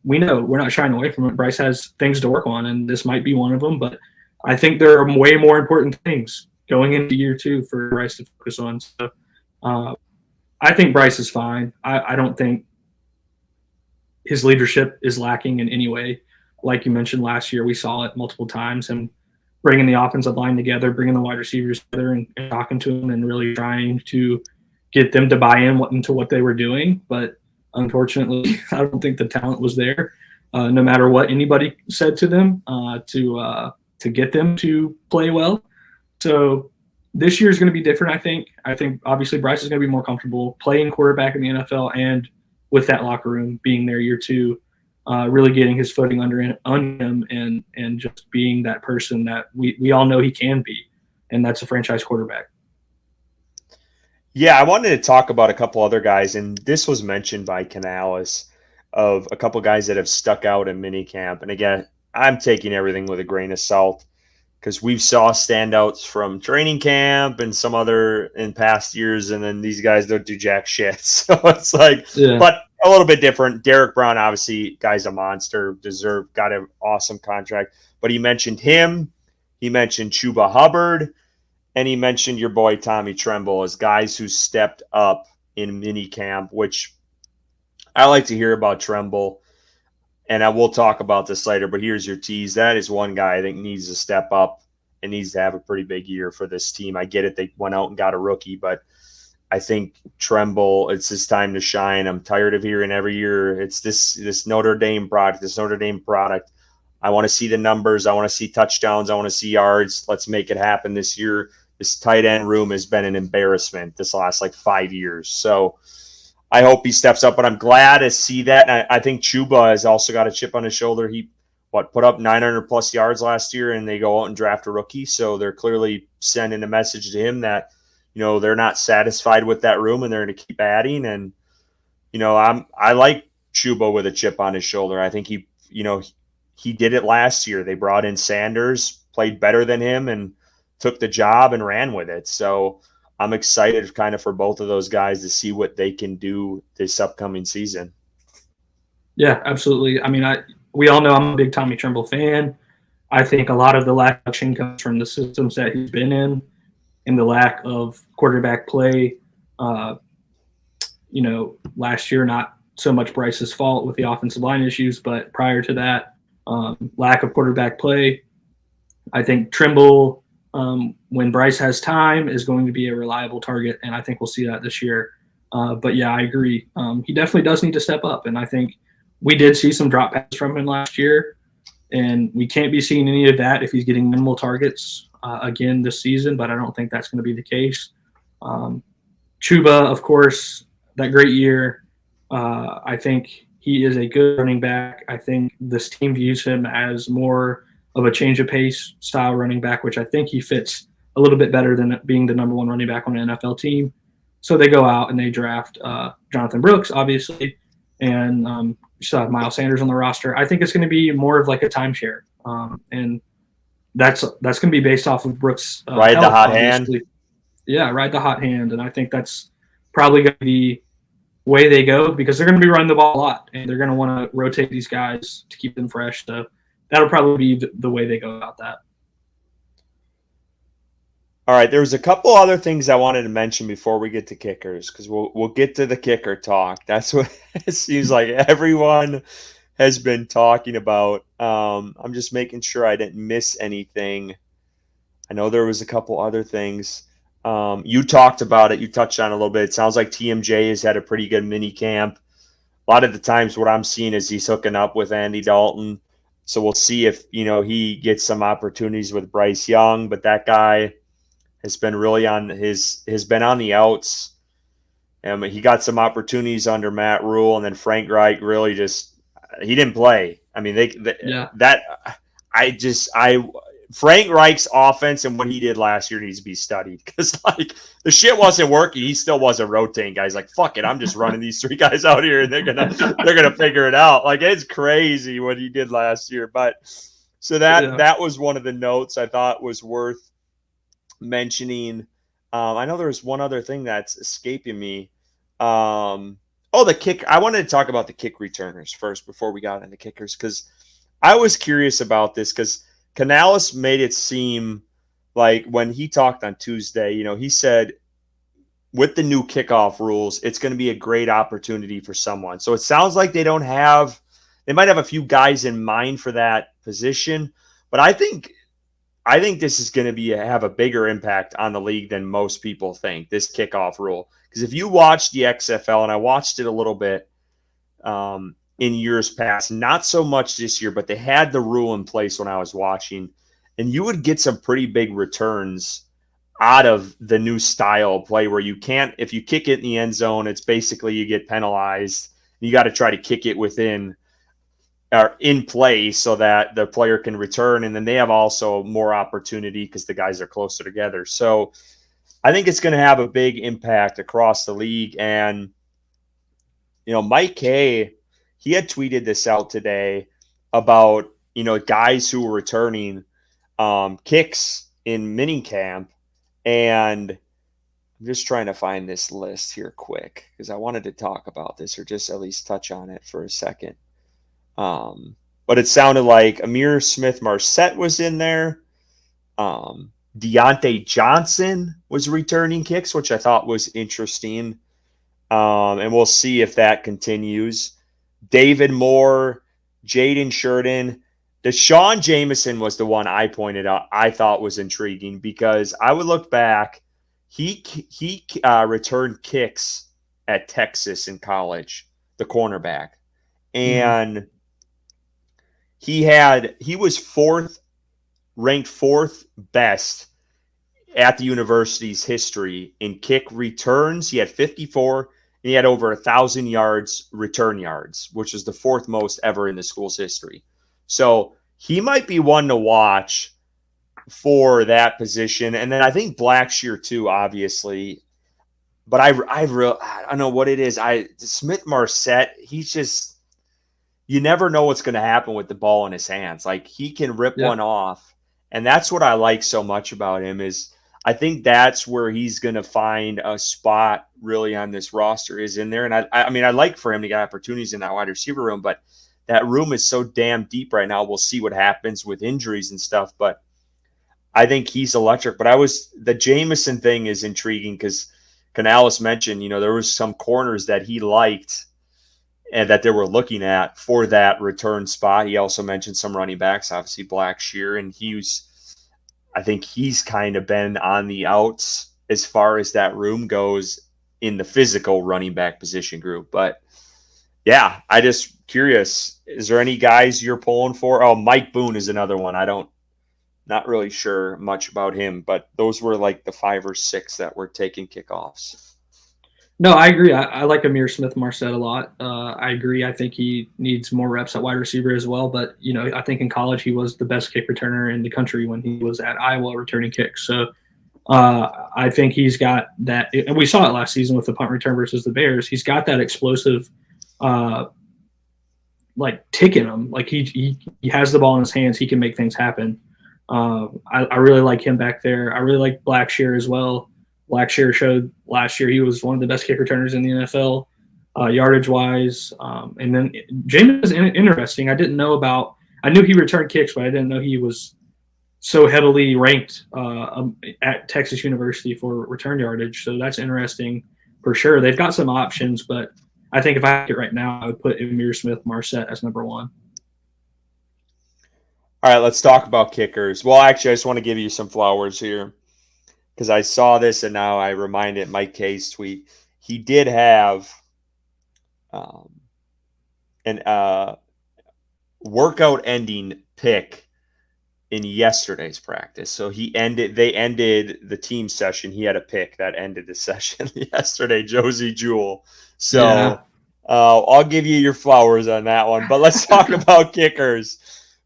we know we're not shying away from it. Bryce has things to work on, and this might be one of them. But I think there are way more important things going into year 2 for Bryce to focus on. So I think Bryce is fine. I don't think his leadership is lacking in any way. Like you mentioned last year, we saw it multiple times, and bringing the offensive line together, bringing the wide receivers together and talking to them and really trying to get them to buy into what they were doing. But unfortunately, I don't think the talent was there, no matter what anybody said to them to get them to play well. So this year is going to be different, I think. I think obviously Bryce is going to be more comfortable playing quarterback in the NFL and with that locker room being there year 2, really getting his footing under him and just being that person that we all know he can be, and that's a franchise quarterback. Yeah, I wanted to talk about a couple other guys, and this was mentioned by Canales of a couple guys that have stuck out in minicamp. And again, I'm taking everything with a grain of salt because we've saw standouts from training camp and some other in past years, and then these guys don't do jack shit. So it's like, yeah. But a little bit different. Derek Brown, obviously, guy's a monster, got an awesome contract. But he mentioned him. He mentioned Chuba Hubbard. And he mentioned your boy Tommy Tremble as guys who stepped up in minicamp, which I like to hear about Tremble. And I will talk about this later, but here's your tease. That is one guy I think needs to step up and needs to have a pretty big year for this team. I get it. They went out and got a rookie, but I think Tremble, it's his time to shine. I'm tired of hearing every year it's this Notre Dame product. I want to see the numbers. I want to see touchdowns. I want to see yards. Let's make it happen this year. This tight end room has been an embarrassment this last 5 years. So I hope he steps up. But I'm glad to see that. And I think Chuba has also got a chip on his shoulder. He put up 900 plus yards last year, and they go out and draft a rookie. So they're clearly sending a message to him that, they're not satisfied with that room and they're going to keep adding. And, I like Chuba with a chip on his shoulder. I think he did it last year. They brought in Sanders, played better than him, and took the job and ran with it. So I'm excited kind of for both of those guys to see what they can do this upcoming season. Yeah, absolutely. I mean, we all know I'm a big Tommy Tremble fan. I think a lot of the lack of action comes from the systems that he's been in and the lack of quarterback play. Last year, not so much Bryce's fault with the offensive line issues, but prior to that, lack of quarterback play. I think Tremble, when Bryce has time, is going to be a reliable target, and I think we'll see that this year. But yeah, I agree. He definitely does need to step up, and I think we did see some drop passes from him last year, and we can't be seeing any of that if he's getting minimal targets again this season, but I don't think that's going to be the case. Chuba, of course, that great year. I think he is a good running back. I think this team views him as more of a change of pace style running back, which I think he fits a little bit better than being the number one running back on an NFL team. So they go out and they draft Jonathan Brooks, obviously, and you still have Miles Sanders on the roster. I think it's going to be more of like a timeshare, and that's going to be based off of Brooks' ride health, the hot obviously. hand. Yeah, ride the hot hand, and I think that's probably going to be way they go because they're going to be running the ball a lot, and they're going to want to rotate these guys to keep them fresh. So that'll probably be the way they go about that. All right, there was a couple other things I wanted to mention before we get to kickers because we'll get to the kicker talk. That's what it seems like everyone has been talking about. I'm just making sure I didn't miss anything. I know there was a couple other things. You talked about it. You touched on it a little bit. It sounds like TMJ has had a pretty good mini camp. A lot of the times what I'm seeing is he's hooking up with Andy Dalton. So we'll see if, he gets some opportunities with Bryce Young, but that guy has been really has been on the outs. And he got some opportunities under Matt Rule, and then Frank Reich really he didn't play. I mean, Frank Reich's offense and what he did last year needs to be studied because the shit wasn't working. He still wasn't rotating guys. Like, fuck it, I'm just running these three guys out here and they're gonna figure it out. Like, it's crazy what he did last year. But so that was one of the notes I thought was worth mentioning. I know there was one other thing that's escaping me. The kick. I wanted to talk about the kick returners first before we got into kickers because I was curious about this because Canales made it seem like when he talked on Tuesday, he said with the new kickoff rules, it's going to be a great opportunity for someone. So it sounds like they might have a few guys in mind for that position, but I think this is going to have a bigger impact on the league than most people think, this kickoff rule. Because if you watch the XFL, and I watched it a little bit in years past, not so much this year, but they had the rule in place when I was watching, and you would get some pretty big returns out of the new style of play where if you kick it in the end zone, it's basically you get penalized. You got to try to kick it within or in play so that the player can return, and then they have also more opportunity because the guys are closer together. So I think it's going to have a big impact across the league. And, Mike Kay, he had tweeted this out today about, guys who were returning kicks in minicamp. And I'm just trying to find this list here quick because I wanted to talk about this or just at least touch on it for a second. But it sounded like Amir Smith-Marset was in there. Deontay Johnson was returning kicks, which I thought was interesting. And we'll see if that continues. David Moore, Jaden Sheridan. Deshaun Jameson was the one I pointed out I thought was intriguing because I would look back. He returned kicks at Texas in college, the cornerback. And he was ranked fourth best at the university's history in kick returns. He had 54 and he had over 1,000 yards return yards, which is the fourth most ever in the school's history. So he might be one to watch for that position. And then I think Blackshear too, obviously. But I don't know what it is. Smith Marset, he's just, you never know what's going to happen with the ball in his hands. Like, he can rip one off, and that's what I like so much about him. Is I think that's where he's going to find a spot really on this roster, is in there. And I mean, I like for him to get opportunities in that wide receiver room, but that room is so damn deep right now. We'll see what happens with injuries and stuff, but I think he's electric. But the Jameson thing is intriguing because Canales mentioned, there was some corners that he liked and that they were looking at for that return spot. He also mentioned some running backs, obviously Blackshear, and I think he's kind of been on the outs as far as that room goes in the physical running back position group. But yeah, I just curious, is there any guys you're pulling for? Oh, Mike Boone is another one. Not really sure much about him, but those were like the 5 or 6 that were taking kickoffs. No, I agree. I like Amir Smith-Marset a lot. I agree. I think he needs more reps at wide receiver as well. But, I think in college he was the best kick returner in the country when he was at Iowa returning kicks. So I think he's got that. And we saw it last season with the punt return versus the Bears. He's got that explosive tick in him. Like he has the ball in his hands. He can make things happen. I really like him back there. I really like Blackshear as well. Blackshear showed last year he was one of the best kick returners in the NFL, yardage-wise. And then James is interesting. I knew he returned kicks, but I didn't know he was so heavily ranked at Texas University for return yardage. So that's interesting for sure. They've got some options, but I think if I had it right now, I would put Amir Smith-Marset as number 1. All right, let's talk about kickers. Well, actually, I just want to give you some flowers here because I saw this and now I reminded Mike K's tweet. He did have an workout ending pick in yesterday's practice. So they ended the team session. He had a pick that ended the session yesterday, Josie Jewell. So yeah. I'll give you your flowers on that one. But let's talk about kickers,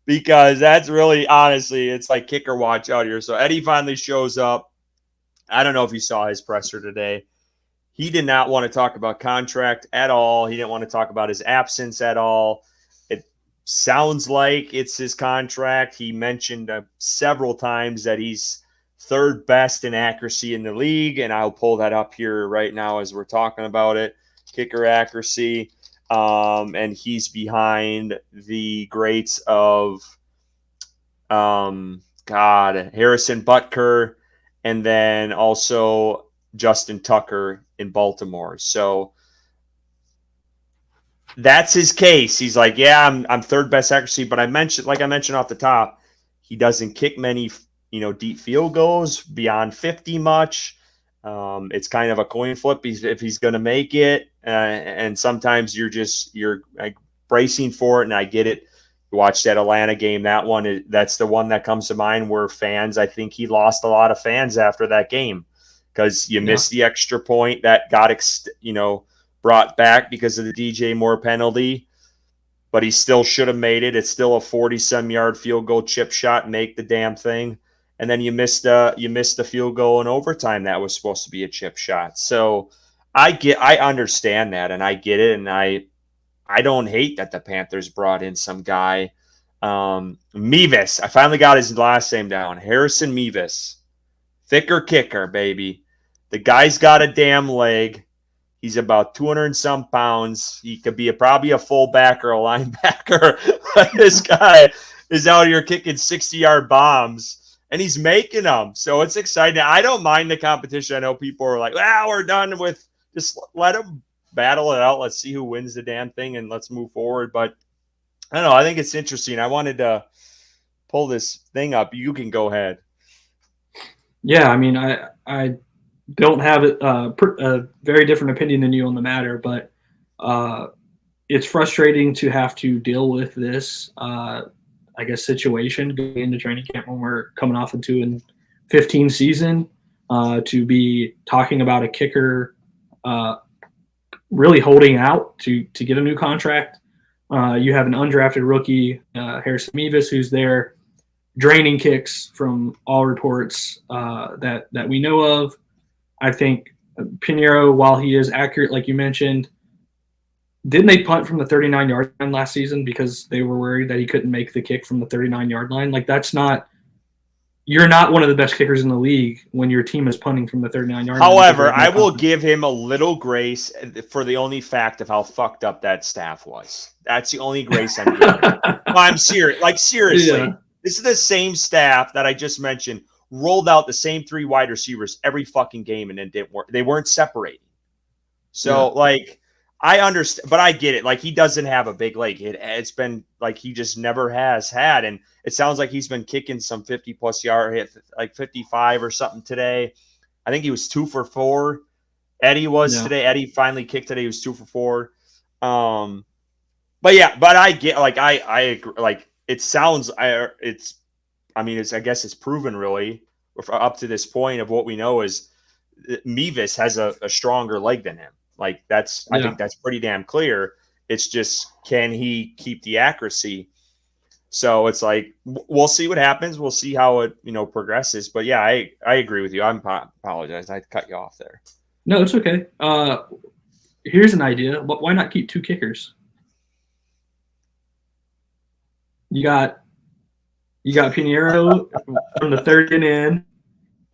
because that's really, honestly, it's like kicker watch out here. So Eddie finally shows up. I don't know if you saw his presser today. He did not want to talk about contract at all. He didn't want to talk about his absence at all. It sounds like it's his contract. He mentioned several times that he's third best in accuracy in the league, and I'll pull that up here right now as we're talking about it. Kicker accuracy. And he's behind the greats of Harrison Butker, and then also Justin Tucker in Baltimore. So that's his case. He's like, yeah, I'm third best accuracy, but I mentioned off the top, he doesn't kick many, deep field goals beyond 50 much. It's kind of a coin flip if he's going to make it. And sometimes you're like bracing for it. And I get it. You watch that Atlanta game. That's the one that comes to mind where fans, I think he lost a lot of fans after that game because you missed the extra point that got, brought back because of the DJ Moore penalty, but he still should have made it. It's still a 40-some yard field goal chip shot, make the damn thing. And then you missed the field goal in overtime that was supposed to be a chip shot. So I understand that, and I get it, and I don't hate that the Panthers brought in some guy. Mevis, I finally got his last name down. Harrison Mevis. Thicker kicker, baby. The guy's got a damn leg. He's about 200 and some pounds. He could be probably a fullback or a linebacker. This guy is out here kicking 60-yard bombs, and he's making them. So it's exciting. I don't mind the competition. I know people are like, we're done with – just let him battle it out. Let's see who wins the damn thing, and let's move forward. But I don't know. I think it's interesting. I wanted to pull this thing up. You can go ahead. Yeah, I mean, I don't have a very different opinion than you on the matter, but it's frustrating to have to deal with this, situation going into training camp when we're coming off a 2-15 season, to be talking about a kicker really holding out to get a new contract. You have an undrafted rookie, Harrison Mevis, who's there draining kicks from all reports that we know of. I think Pinheiro, while he is accurate, like you mentioned, didn't they punt from the 39-yard line last season because they were worried that he couldn't make the kick from the 39-yard line? Like, that's not – you're not one of the best kickers in the league when your team is punting from the 39-yard line. However, I will give him a little grace for the only fact of how fucked up that staff was. That's the only grace I'm giving him. I'm serious. Like, seriously. Yeah. This is the same staff that I just mentioned rolled out the same 3 wide receivers every fucking game and it didn't work. They weren't separating. So, like, I understand, but I get it. Like, he doesn't have a big leg. It's been like he just never has had. And it sounds like he's been kicking some 50-plus yard hit, like 55 or something today. I think he was 2 for 4. Eddie was today. Eddie finally kicked today. He was 2 for 4. But I get, like, I agree. Like, it sounds, I guess it's proven really up to this point of what we know is Mevis has a stronger leg than him. Like, I think that's pretty damn clear. It's just, can he keep the accuracy? So it's like, we'll see what happens. We'll see how it, progresses. But yeah, I agree with you. I apologize. I cut you off there. No, it's okay. Here's an idea. Why not keep 2 kickers? You got Pinheiro from the 30 and in,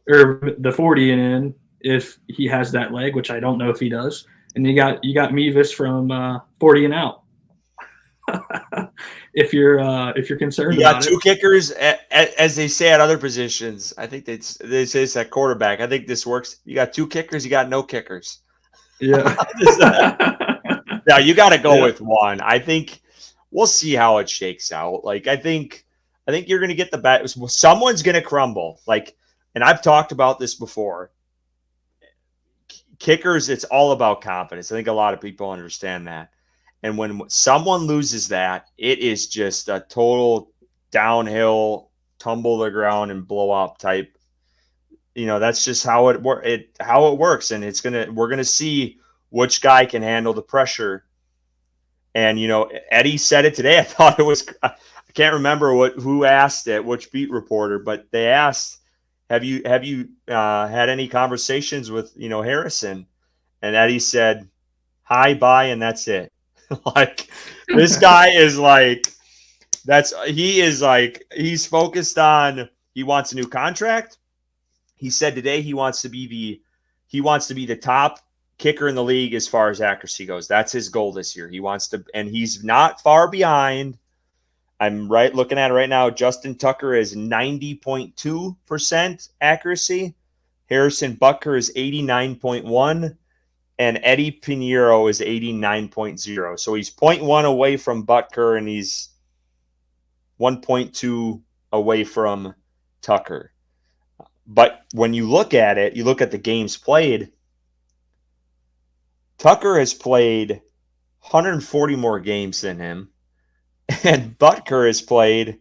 or the 40 and in, if he has that leg, which I don't know if he does. And you got Mevis from 40 and out. if you're concerned about it. You got 2 kickers, as they say at other positions. I think they say this at quarterback. I think this works. You got 2 kickers. You got no kickers. Yeah. Now you got to go with one. I think we'll see how it shakes out. Like, I think you're going to get the bet. Someone's going to crumble. Like, and I've talked about this before. Kickers, it's all about confidence. I think a lot of people understand that. And when someone loses that, it is just a total downhill, tumble to the ground and blow up type. That's just how it works. And we're gonna see which guy can handle the pressure. And Eddie said it today. I thought it was, I can't remember who asked it, which beat reporter, but they asked, have you had any conversations with Harrison? And Eddie said, hi, bye, and that's it. Like, this guy is like, he's focused on, he wants a new contract. He said today he wants to be the top kicker in the league as far as accuracy goes. That's his goal this year. He wants to, and he's not far behind. I'm looking at it right now. Justin Tucker is 90.2% accuracy. Harrison Butker is 89.1%. And Eddie Pinheiro is 89.0. So he's 0.1 away from Butker, and he's 1.2 away from Tucker. But when you look at it, you look at the games played, Tucker has played 140 more games than him, and Butker has played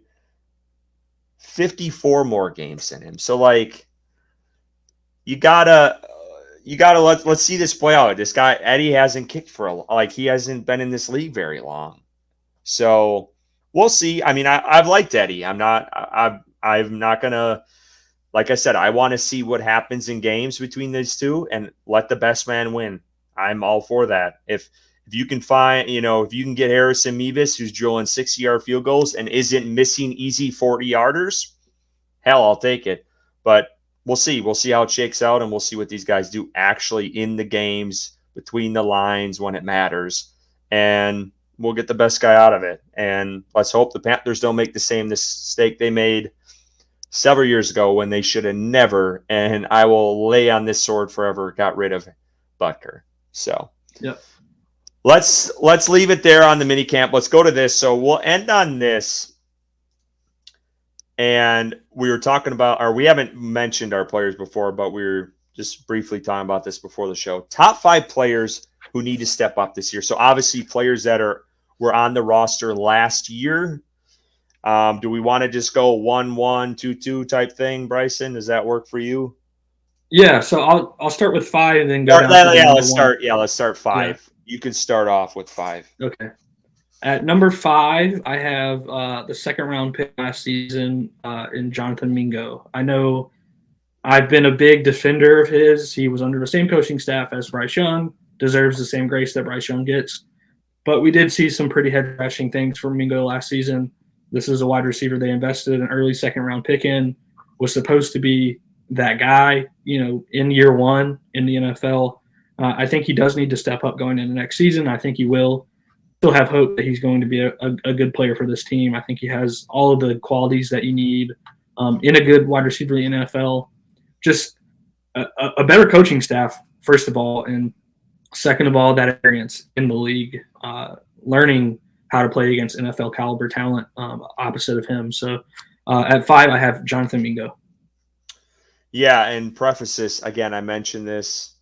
54 more games than him. So, like, you gotta let's see this play out. This guy Eddie hasn't kicked he hasn't been in this league very long, so we'll see. I mean, I've liked Eddie. I'm not gonna, like I said, I want to see what happens in games between these two and let the best man win. I'm all for that. If you can find, if you can get Harrison Mevis, who's drilling 60-yard field goals and isn't missing easy 40-yarders, hell, I'll take it. But we'll see. We'll see how it shakes out, and we'll see what these guys do actually in the games, between the lines when it matters. And we'll get the best guy out of it. And let's hope the Panthers don't make the same mistake they made several years ago when they should have never, and I will lay on this sword forever, got rid of Butker. So let's leave it there on the minicamp. Let's go to this. So we'll end on this. And we were talking about, or we haven't mentioned our players before, but we were just briefly talking about this before the show. Top 5 players who need to step up this year. So obviously players that were on the roster last year. Do we want to just go 1-1, 2-2 type thing, Bryson? Does that work for you? Yeah. So I'll start with 5 and then go down. Let's start 5. You can start off with 5. Okay. At number 5, I have the second round pick last season in Jonathan Mingo. I know I've been a big defender of his. He was under the same coaching staff as Bryce Young, deserves the same grace that Bryce Young gets. But we did see some pretty head-scratching things from Mingo last season. This is a wide receiver they invested an early second-round pick in, was supposed to be that guy, in year one in the NFL. I think he does need to step up going into next season. I think he will. Still have hope that he's going to be a good player for this team. I think he has all of the qualities that you need in a good wide receiver in the NFL. Just a better coaching staff, first of all, and second of all, that experience in the league, learning how to play against NFL caliber talent opposite of him. So at 5, I have Jonathan Mingo. Yeah, and preface this again. I mentioned this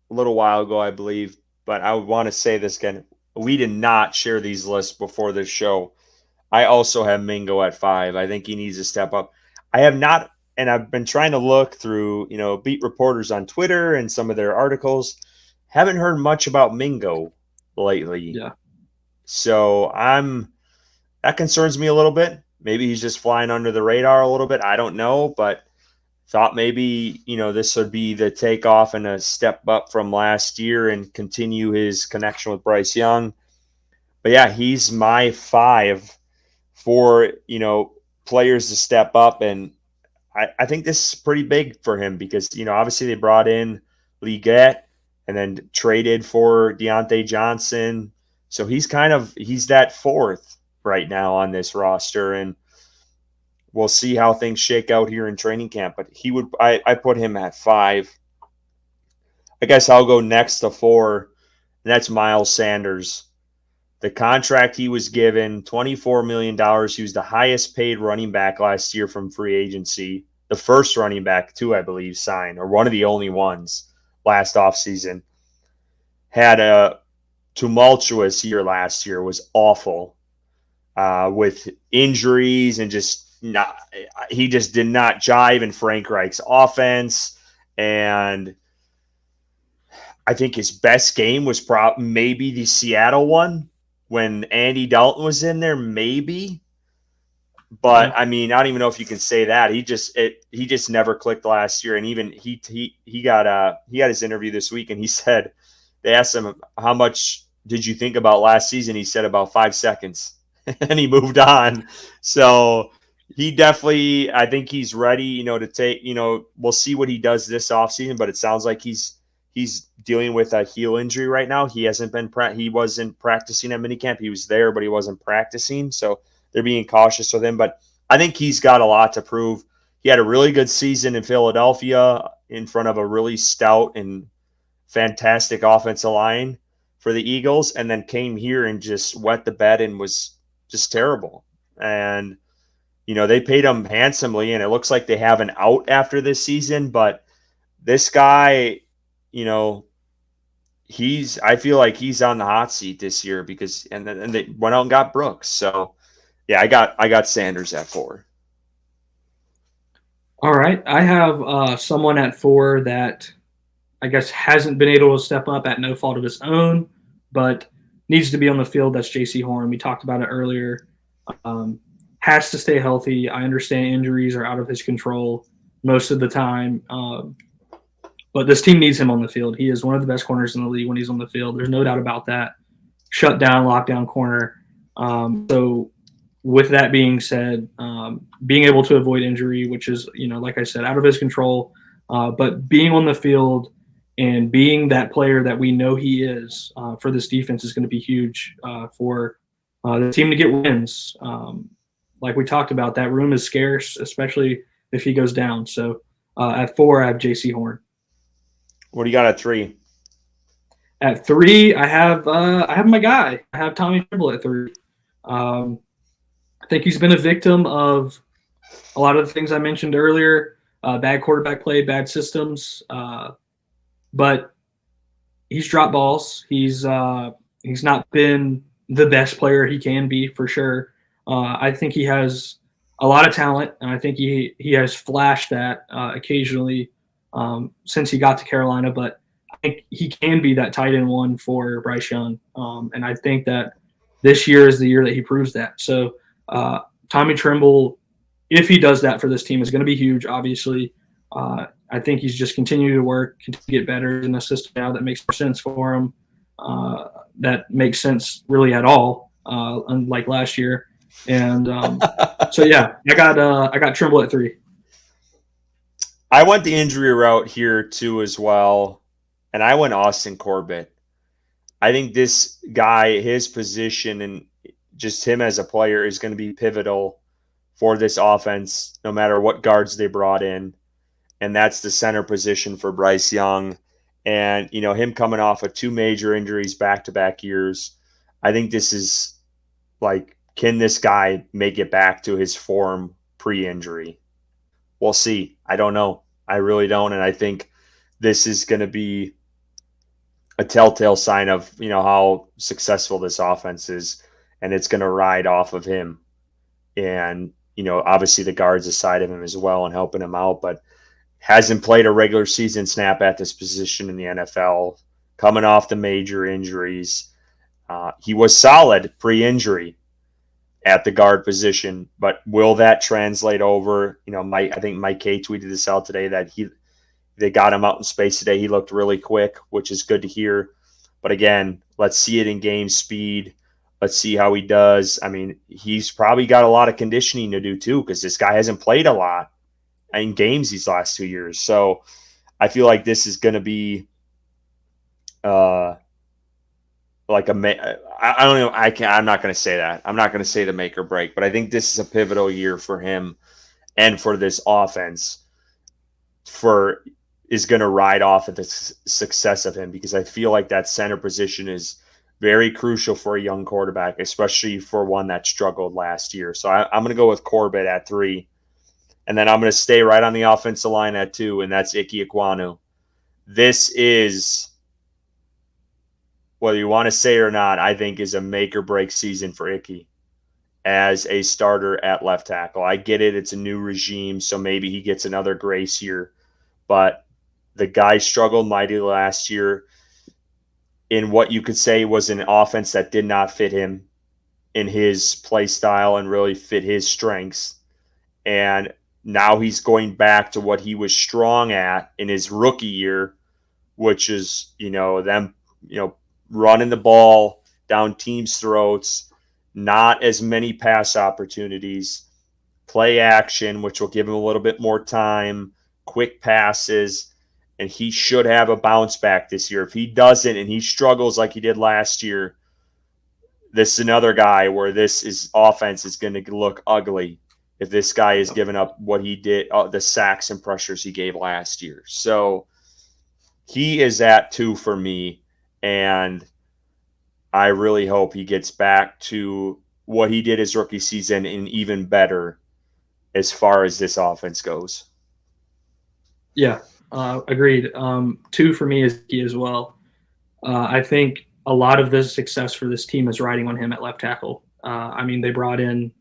a little while ago, I believe, but I would want to say this again. We did not share these lists before this show. I also have Mingo at 5. I think he needs to step up. I have not, and I've been trying to look through, beat reporters on Twitter and some of their articles. Haven't heard much about Mingo lately. Yeah. So that concerns me a little bit. Maybe he's just flying under the radar a little bit. I don't know, but thought maybe, this would be the takeoff and a step up from last year and continue his connection with Bryce Young. But yeah, he's my 5 for, players to step up. And I think this is pretty big for him because, obviously they brought in Leggett and then traded for Deontay Johnson. So he's that 4th right now on this roster. And we'll see how things shake out here in training camp. But I put him at 5. I guess I'll go next to 4, and that's Miles Sanders. The contract he was given, $24 million. He was the highest paid running back last year from free agency. The first running back, too, I believe, signed, or one of the only ones last offseason. Had a tumultuous year last year, was awful with injuries and he just did not jive in Frank Reich's offense. And I think his best game was maybe the Seattle one when Andy Dalton was in there, maybe. But I mean, I don't even know if you can say that. He just never clicked last year. And even he got his interview this week, and he said they asked him how much did you think about last season. He said about 5 seconds, and he moved on. So he definitely, I think he's ready, to take. We'll see what he does this offseason, but it sounds like he's dealing with a heel injury right now. He wasn't practicing at minicamp. He was there, but he wasn't practicing. So they're being cautious with him, but I think he's got a lot to prove. He had a really good season in Philadelphia in front of a really stout and fantastic offensive line for the Eagles, and then came here and just wet the bed and was just terrible. And, they paid him handsomely, and it looks like they have an out after this season, but this guy, I feel like he's on the hot seat this year because and they went out and got Brooks. So yeah, I got Sanders at 4. All right. I have someone at 4 that I guess hasn't been able to step up at no fault of his own, but needs to be on the field. That's J.C. Horn. We talked about it earlier. Has to stay healthy. I understand injuries are out of his control most of the time. But this team needs him on the field. He is one of the best corners in the league when he's on the field. There's no doubt about that. Shut down, lockdown corner. So with that being said, being able to avoid injury, which is, like I said, out of his control, but being on the field and being that player that we know he is for this defense is going to be huge for the team to get wins. Like we talked about, that room is scarce, especially if he goes down. So at 4, I have J.C. Horn. What do you got at 3? At 3, I have my guy. I have Tommy Tremble at 3. I think he's been a victim of a lot of the things I mentioned earlier, bad quarterback play, bad systems. But he's dropped balls. He's not been the best player he can be for sure. I think he has a lot of talent, and I think he has flashed that occasionally since he got to Carolina. But think he can be that tight end one for Bryce Young. And I think that this year is the year that he proves that. So Tommy Tremble, if he does that for this team, is going to be huge, obviously. I think he's just continuing to work, continue to get better in a system now that makes more sense for him, that makes sense really at all, unlike last year. And so, yeah, I got Tremble at 3. I went the injury route here too as well, and I went Austin Corbett. I think this guy, his position and just him as a player is going to be pivotal for this offense, no matter what guards they brought in. And that's the center position for Bryce Young. And, him coming off of 2 major injuries back-to-back years, I think this is like, can this guy make it back to his form pre-injury? We'll see. I don't know. I really don't. And I think this is going to be a telltale sign of, how successful this offense is. And it's going to ride off of him. And, obviously the guards aside of him as well and helping him out. But hasn't played a regular season snap at this position in the NFL, coming off the major injuries. He was solid pre-injury at the guard position, but will that translate over? I think Mike K tweeted this out today that they got him out in space today. He looked really quick, which is good to hear. But again, let's see it in game speed. Let's see how he does. I mean, he's probably got a lot of conditioning to do too, because this guy hasn't played a lot in games these last 2 years. So I feel like this is going to be like I don't know. I'm not going to say that. I'm not going to say the make or break, but I think this is a pivotal year for him and for this offense is going to ride off of the success of him, because I feel like that center position is very crucial for a young quarterback, especially for one that struggled last year. So I'm going to go with Corbett at 3. And then I'm going to stay right on the offensive line at 2, and that's Ike Ekwonu. This is, whether you want to say it or not, I think is a make-or-break season for Ike as a starter at left tackle. I get it. It's a new regime, so maybe he gets another grace year. But the guy struggled mightily last year in what you could say was an offense that did not fit him in his play style and really fit his strengths. And now he's going back to what he was strong at in his rookie year, which is, them, running the ball down teams' throats, not as many pass opportunities, play action, which will give him a little bit more time, quick passes, and he should have a bounce back this year. If he doesn't and he struggles like he did last year, this is another guy where offense is going to look ugly if this guy is giving up what he did, the sacks and pressures he gave last year. So he is at 2 for me, and I really hope he gets back to what he did his rookie season and even better as far as this offense goes. Yeah, agreed. 2 for me is key as well. I think a lot of the success for this team is riding on him at left tackle. They brought in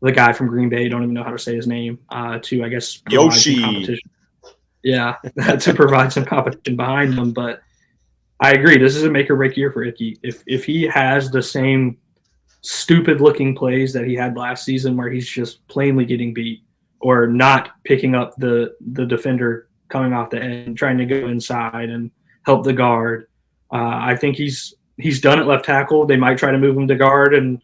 the guy from Green Bay, don't even know how to say his name, to, I guess, provide some competition. Yeah, to provide some competition behind them. But I agree, this is a make or break year for Ike. If he has the same stupid looking plays that he had last season, where he's just plainly getting beat or not picking up the defender coming off the end, trying to go inside and help the guard, I think he's done at left tackle. They might try to move him to guard and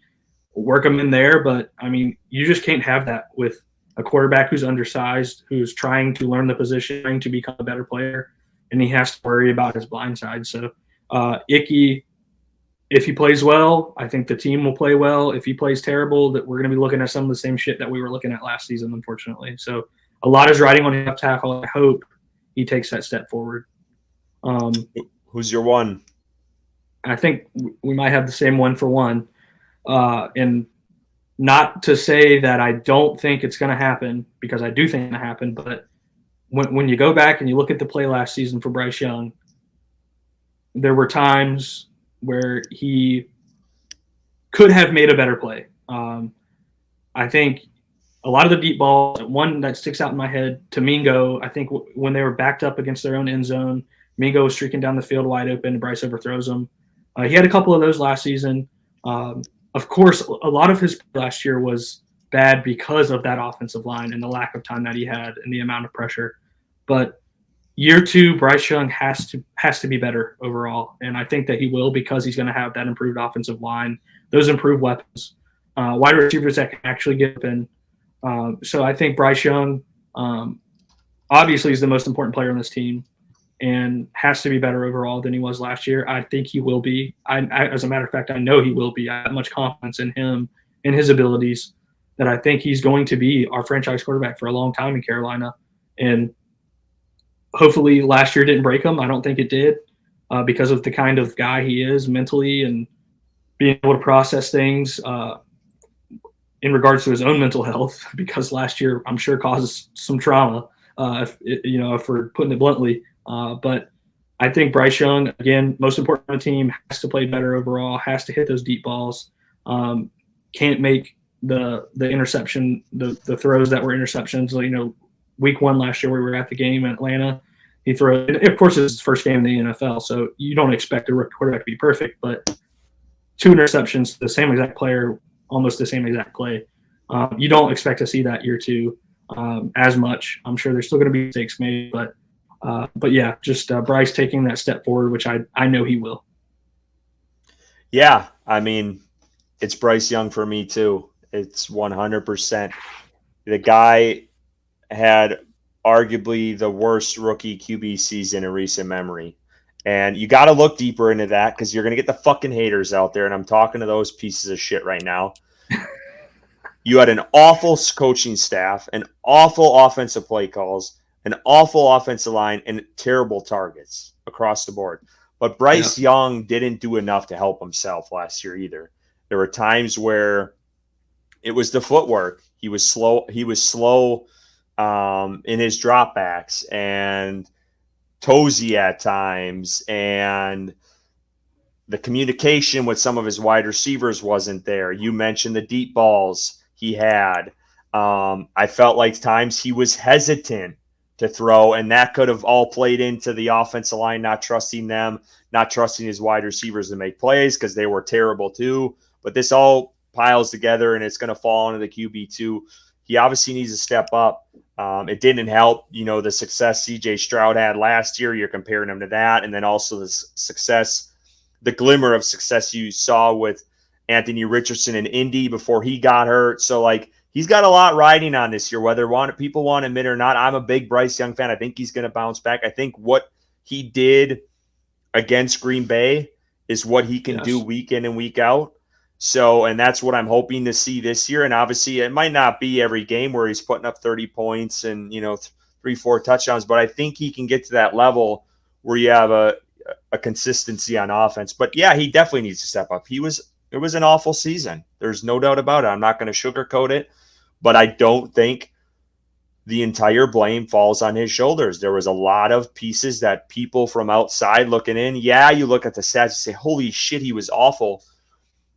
work him in there, but you just can't have that with a quarterback who's undersized, who's trying to learn the position, trying to become a better player, and he has to worry about his blind side. So Ike, if he plays well, I think the team will play well. If he plays terrible, that we're going to be looking at some of the same shit that we were looking at last season, unfortunately. So a lot is riding on left tackle. I hope he takes that step forward. Who's your 1? I think we might have the same 1 for 1. And not to say that I don't think it's going to happen, because I do think it's going to happen, but when you go back and you look at the play last season for Bryce Young, there were times where he could have made a better play. I think a lot of the deep balls, one that sticks out in my head, to Mingo, I think when they were backed up against their own end zone, Mingo was streaking down the field wide open, and Bryce overthrows him. He had a couple of those last season. Of course, a lot of his last year was bad because of that offensive line and the lack of time that he had and the amount of pressure. But year 2, Bryce Young has to be better overall, and I think that he will because he's going to have that improved offensive line, those improved weapons, wide receivers that can actually get open. So I think Bryce Young obviously is the most important player on this team and has to be better overall than he was last year. I think he will be. As a matter of fact, I know he will be. I have much confidence in him and his abilities that I think he's going to be our franchise quarterback for a long time in Carolina. And hopefully last year didn't break him. I don't think it did because of the kind of guy he is mentally and being able to process things in regards to his own mental health, because last year I'm sure caused some trauma, if we're putting it bluntly. But I think Bryce Young, again, most important on the team, has to play better overall, has to hit those deep balls, can't make the interception, the throws that were interceptions. Week 1 last year, we were at the game in Atlanta. He threw, of course, it's his first game in the NFL, so you don't expect a rookie quarterback to be perfect, but 2 interceptions, the same exact player, almost the same exact play. You don't expect to see that year 2 as much. I'm sure there's still going to be mistakes made, but yeah, just Bryce taking that step forward, which I know he will. Yeah, I mean, it's Bryce Young for me too. It's 100%. The guy had arguably the worst rookie QB season in recent memory. And you got to look deeper into that because you're going to get the fucking haters out there. And I'm talking to those pieces of shit right now. You had an awful coaching staff, an awful offensive play calls, an awful offensive line, and terrible targets across the board. But Bryce Young didn't do enough to help himself last year either. There were times where it was the footwork. He was slow. In his dropbacks and toesy at times, and the communication with some of his wide receivers wasn't there. You mentioned the deep balls he had. I felt like times he was hesitant to throw, and that could have all played into the offensive line not trusting them, not trusting his wide receivers to make plays because they were terrible too. But this all piles together, and it's going to fall into the QB2. He obviously needs to step up. It didn't help, the success CJ Stroud had last year. You're comparing him to that. And then also the glimmer of success you saw with Anthony Richardson in Indy before he got hurt. So, he's got a lot riding on this year, whether people want to admit it or not. I'm a big Bryce Young fan. I think he's going to bounce back. I think what he did against Green Bay is what he can do week in and week out. So, and that's what I'm hoping to see this year. And obviously it might not be every game where he's putting up 30 points and, 3-4 touchdowns, but I think he can get to that level where you have a consistency on offense. But yeah, he definitely needs to step up. It was an awful season. There's no doubt about it. I'm not going to sugarcoat it, but I don't think the entire blame falls on his shoulders. There was a lot of pieces that people from outside looking in. Yeah, you look at the stats and say, holy shit, he was awful.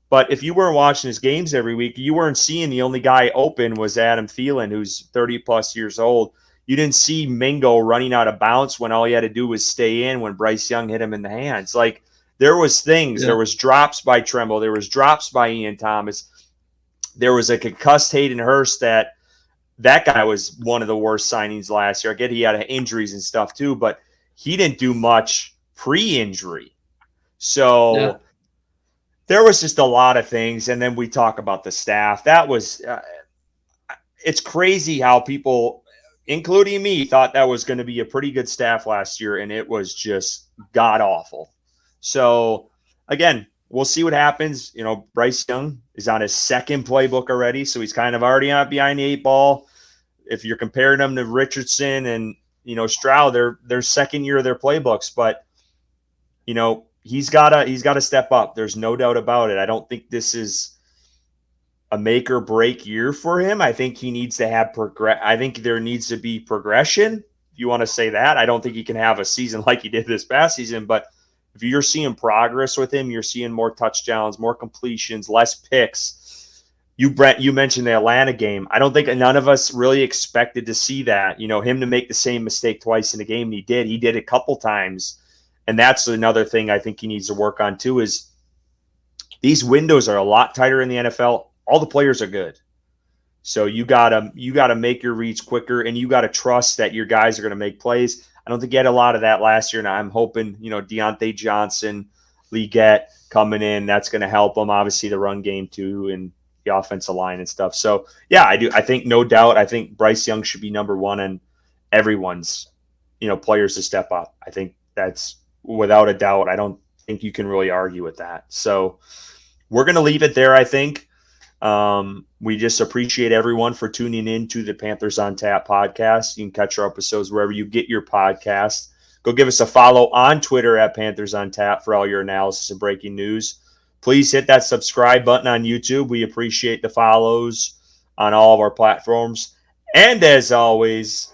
But if you weren't watching his games every week, you weren't seeing the only guy open was Adam Thielen, who's 30-plus years old. You didn't see Mingo running out of bounds when all he had to do was stay in when Bryce Young hit him in the hands. There was things. Yeah. There was drops by Tremble. There was drops by Ian Thomas. There was a concussed Hayden Hurst that guy was one of the worst signings last year. I get he had injuries and stuff too, but he didn't do much pre-injury. So... Yeah. There was just a lot of things, and then we talk about the staff. That was it's crazy how people, including me, thought that was going to be a pretty good staff last year, and it was just god-awful. So, again, we'll see what happens. Bryce Young is on his second playbook already, so he's kind of already out behind the 8 ball. If you're comparing them to Richardson and, Stroud, they're second year of their playbooks, but, he's got to step up. There's no doubt about it. I don't think this is a make or break year for him. I think he needs to have I think there needs to be progression. If you want to say that, I don't think he can have a season like he did this past season, but if you're seeing progress with him, you're seeing more touchdowns, more completions, less picks. You mentioned the Atlanta game. I don't think none of us really expected to see that, him to make the same mistake twice in a game. He did a couple times And that's another thing I think he needs to work on too, is these windows are a lot tighter in the NFL. All the players are good. So you gotta make your reads quicker, and you gotta trust that your guys are gonna make plays. I don't think you had a lot of that last year, and I'm hoping, Deontay Johnson, Leggett coming in, that's gonna help them. Obviously the run game too, and the offensive line and stuff. So yeah, I do. I think no doubt. I think Bryce Young should be number one on everyone's, players to step up. I think that's without a doubt. I don't think you can really argue with that. So we're gonna leave it there, I think. We just appreciate everyone for tuning in to the Panthers on Tap podcast. You can catch our episodes wherever you get your podcasts. Go give us a follow on Twitter at Panthers on Tap for all your analysis and breaking news. Please hit that subscribe button on YouTube. We appreciate the follows on all of our platforms. And as always,